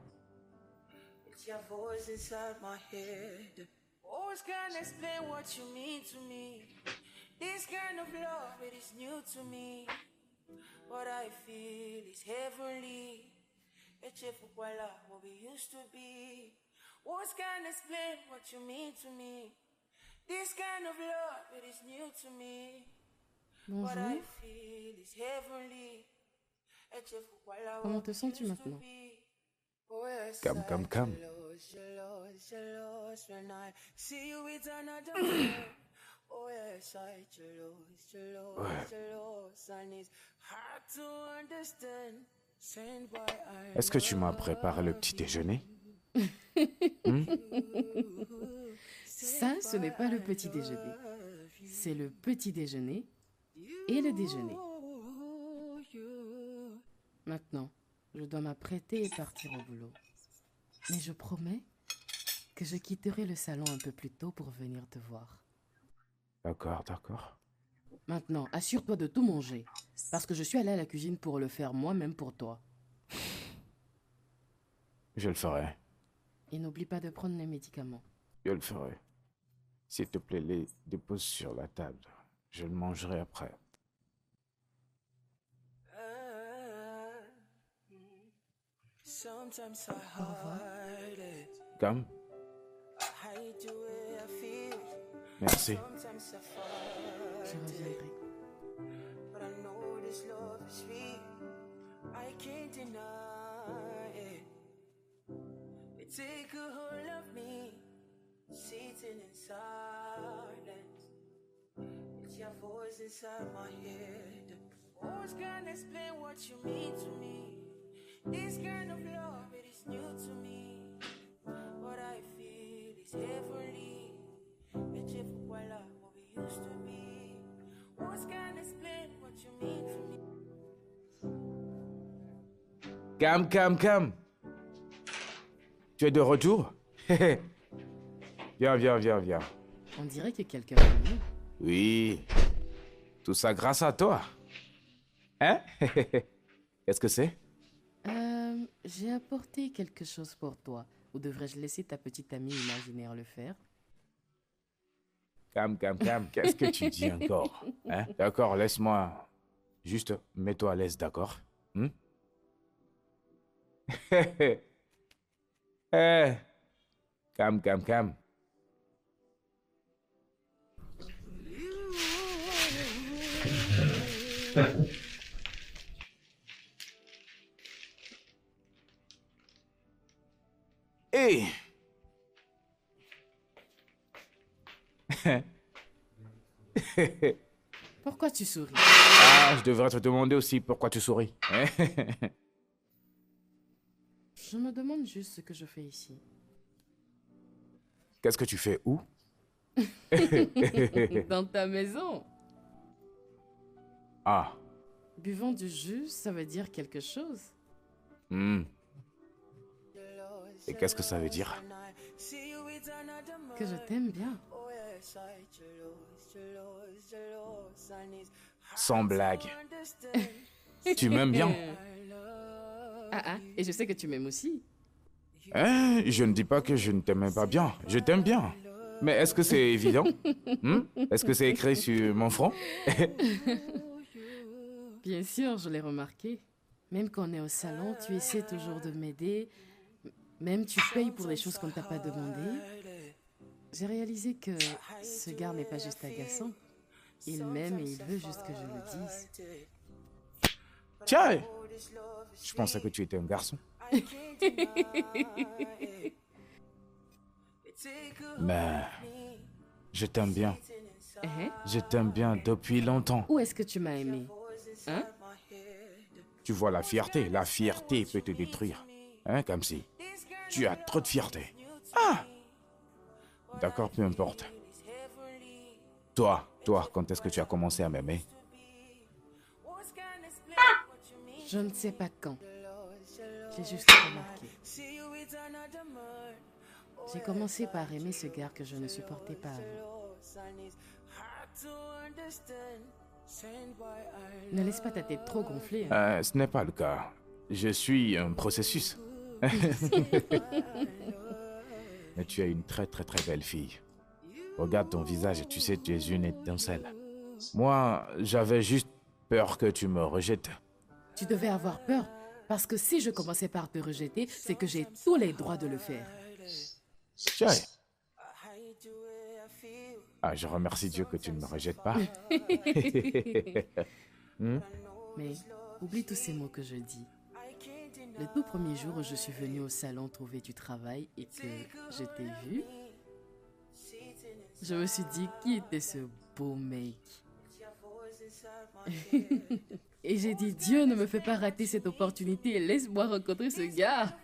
It's your voice inside my head. Always can't explain what you mean to me. This kind of love, it is new to me. What I feel is heavenly. It's if voilà what we used to be. Words can't explain what you mean to me. This kind of love, it is new to me. What I Bonjour. feel is heavenly. It's if voilà Comment what te we sens-tu used to maintenant? be. We're Calme, calme, such calme. jealous, jealous when I see you with another man. Oh yes, I jealous, and it's hard to understand. Saying why I Est-ce que tu m'as préparé le petit déjeuner? Ça, ce n'est pas le petit déjeuner. C'est le petit déjeuner et le déjeuner. Maintenant, je dois m'apprêter et partir au boulot. Mais je promets que je quitterai le salon un peu plus tôt pour venir te voir. D'accord, d'accord. Maintenant, assure-toi de tout manger, parce que je suis allée à la cuisine pour le faire moi-même pour toi. Je le ferai. Et n'oublie pas de prendre les médicaments. Je le ferai. S'il te plaît, les dépose sur la table. Je le mangerai après. sometimes I hide it. Comme. I hide the way I feel. Merci. Sometimes I fight Je reviendrai. it. I can't deny it. You take a hold of me, sitting in silence. It's your voice inside my head. Words can't explain what you mean to me. This kind of love, it is new to me. What I feel is heavenly. It's just what we used to be. Words can't explain what you mean to me. Cam. Tu es de retour? Viens. On dirait que quelqu'un est venu. Oui. Tout ça grâce à toi. Hein? Qu'est-ce que c'est? J'ai apporté quelque chose pour toi. Ou devrais-je laisser ta petite amie imaginaire le faire? Cam. Qu'est-ce que tu dis encore? Hein? D'accord, laisse-moi. Juste, mets-toi à l'aise, d'accord? Cam. Hey! Pourquoi tu souris? Ah, je devrais te demander aussi pourquoi tu souris. Hein? Je me demande juste ce que je fais ici. Qu'est-ce que tu fais où? Dans ta maison. Ah. Buvant du jus, ça veut dire quelque chose. Et qu'est-ce que ça veut dire? Que je t'aime bien. Sans blague. Tu m'aimes bien? Et je sais que tu m'aimes aussi. Hein? Je ne dis pas que je ne t'aime pas bien. Je t'aime bien. Mais est-ce que c'est évident? Est-ce que c'est écrit sur mon front? Bien sûr, je l'ai remarqué. Même quand on est au salon, tu essaies toujours de m'aider. Même tu payes pour des choses qu'on ne t'a pas demandé. J'ai réalisé que ce gars n'est pas juste agaçant. Il m'aime et il veut juste que je le dise. Tiens! Je pensais que tu étais un garçon. Mais je t'aime bien. Je t'aime bien depuis longtemps. Où est-ce que tu m'as aimé? Hein? Tu vois la fierté peut te détruire. Hein, comme si. Tu as trop de fierté. Ah! D'accord, peu importe. Toi, quand est-ce que tu as commencé à m'aimer? Je ne sais pas quand. J'ai juste remarqué. J'ai commencé par aimer ce gars que je ne supportais pas avant. Ne laisse pas ta tête trop gonfler. Hein. Ce n'est pas le cas. Je suis un processus. Mais tu es une très belle fille. Regarde ton visage et tu sais, tu es une étincelle. Moi, j'avais juste peur que tu me rejettes. Tu devais avoir peur, parce que si je commençais par te rejeter, c'est que j'ai tous les droits de le faire. Tiens. Ah, je remercie Dieu que tu ne me rejettes pas. Mais oublie tous ces mots que je dis. Le tout premier jour où je suis venue au salon trouver du travail et que je t'ai vu, je me suis dit, qui était ce beau mec? Et j'ai dit, Dieu, ne me fais pas rater cette opportunité et laisse-moi rencontrer ce gars.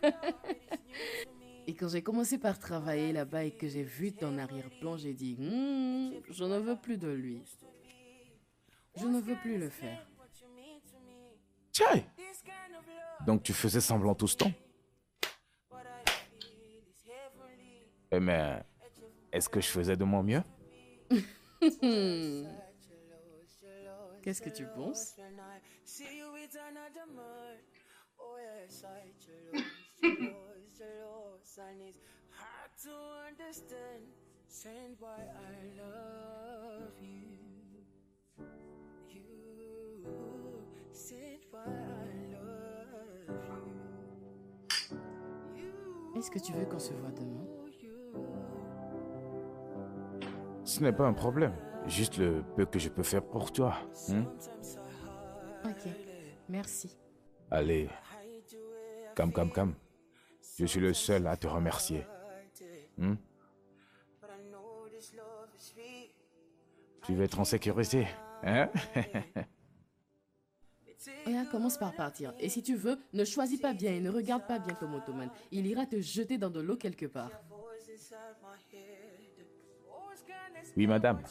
Et quand j'ai commencé par travailler là-bas et que j'ai vu ton arrière-plan, j'ai dit, je ne veux plus de lui. Je ne veux plus le faire. Tiens! Donc tu faisais semblant tout ce temps? Mais est-ce que je faisais de mon mieux? Qu'est-ce que tu penses? Est-ce que tu veux qu'on se voit demain? Ce n'est pas un problème. Juste le peu que je peux faire pour toi. Ok, merci. Allez, calme. Je suis le seul à te remercier. Hmm? Tu veux être en sécurité, hein? Oya, commence par partir. Et si tu veux, ne choisis pas bien et ne regarde pas bien ton ottomane. Il ira te jeter dans de l'eau quelque part. Oui, madame.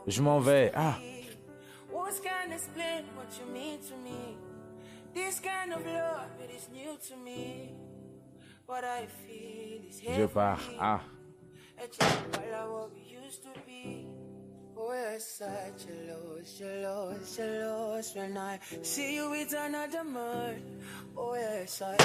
Je m'en vais. Ah. Je pars. Ah. Oh, yes, I jealous when I see you with another man. Oh, yes, I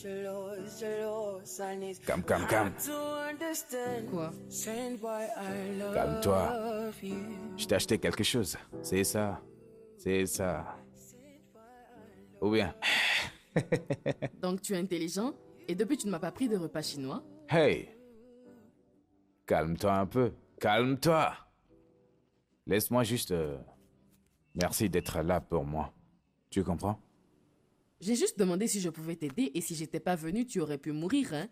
jealous, and it's Calme. hard to understand. Quoi? Saying why I love Calme-toi. you. Je t'ai acheté quelque chose. C'est ça. Ou bien. Donc tu es intelligent et depuis tu ne m'as pas pris de repas chinois? Hey. Calme-toi un peu. Calme-toi. Laisse-moi juste... Merci d'être là pour moi. Tu comprends? J'ai juste demandé si je pouvais t'aider et si j'étais pas venu, tu aurais pu mourir, hein?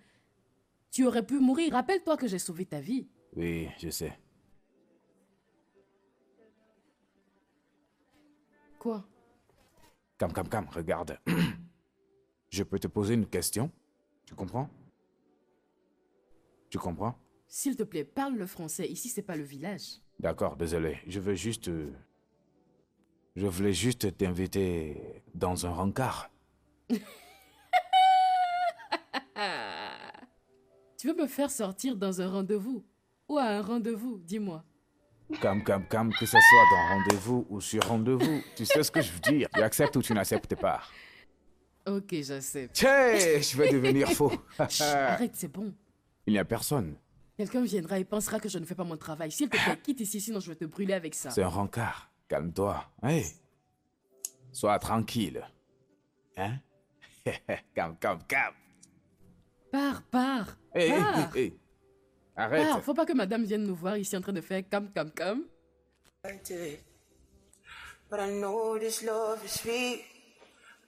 Tu aurais pu mourir. Rappelle-toi que j'ai sauvé ta vie. Oui, je sais. Quoi? Calme. Regarde. Je peux te poser une question? Tu comprends? Tu comprends? S'il te plaît, parle le français. Ici, c'est pas le village. D'accord, désolé. Je voulais juste t'inviter dans un rencard. Tu veux me faire sortir dans un rendez-vous? Ou à un rendez-vous, dis-moi. Calme, que ce soit dans rendez-vous ou sur rendez-vous. Tu sais ce que je veux dire? Tu acceptes ou tu n'acceptes pas? Ok, j'accepte. Tiens, je vais devenir faux. Chut, arrête, c'est bon. Il n'y a personne. Quelqu'un viendra et pensera que je ne fais pas mon travail. S'il te plaît, quitte ici, sinon je vais te brûler avec ça. C'est un rencard. Calme-toi. Hey. Sois tranquille. Hein? Calme. Pars. Hey. Arrête. Pars, faut pas que madame vienne nous voir ici en train de faire comme. I did. But I know this love is sweet.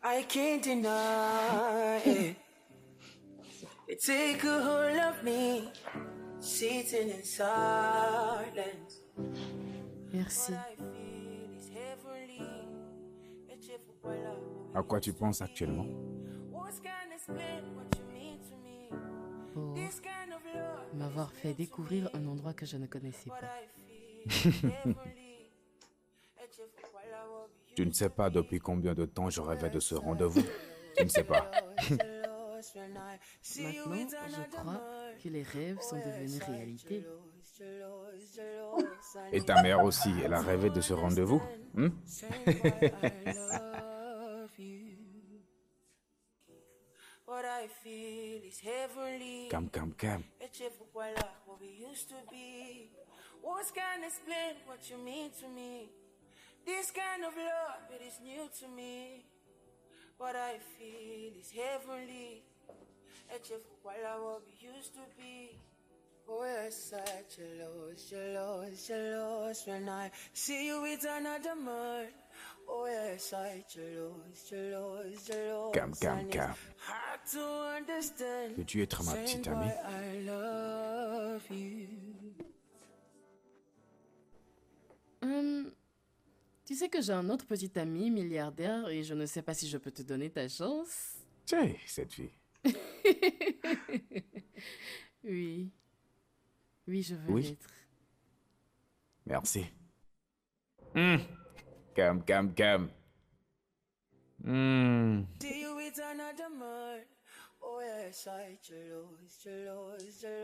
I can't deny it. You take a hold of me, sitting in silence. Merci. I feel is heavenly. À quoi tu penses actuellement? What's gonna explain what you mean to me? Pour This kind of love m'avoir fait découvrir un endroit que je ne connaissais what pas. I feel is heavenly. Tu ne sais pas depuis combien de temps je rêvais de ce rendez-vous. Tu ne sais pas. Maintenant, je crois que les rêves sont devenus réalité. Et ta mère aussi, elle a rêvé de ce rendez-vous? What I feel is heavenly. Calme. What we used to be. What's gonna explain what you mean to me? This kind of love, it is new to me. What I feel is heavenly. What we used to be. Oh, yes, I jealous when I see you with another man. Oh, yes, I jealous. Calme. Hard to understand. Veux-tu être ma petite amie? I love you. Tu sais que j'ai un autre petit ami milliardaire et je ne sais pas si je peux te donner ta chance. Tiens, cette fille. Oui, je veux Oui. l'être. Merci. Calme. See you with another man. Oh, yes, I jealous.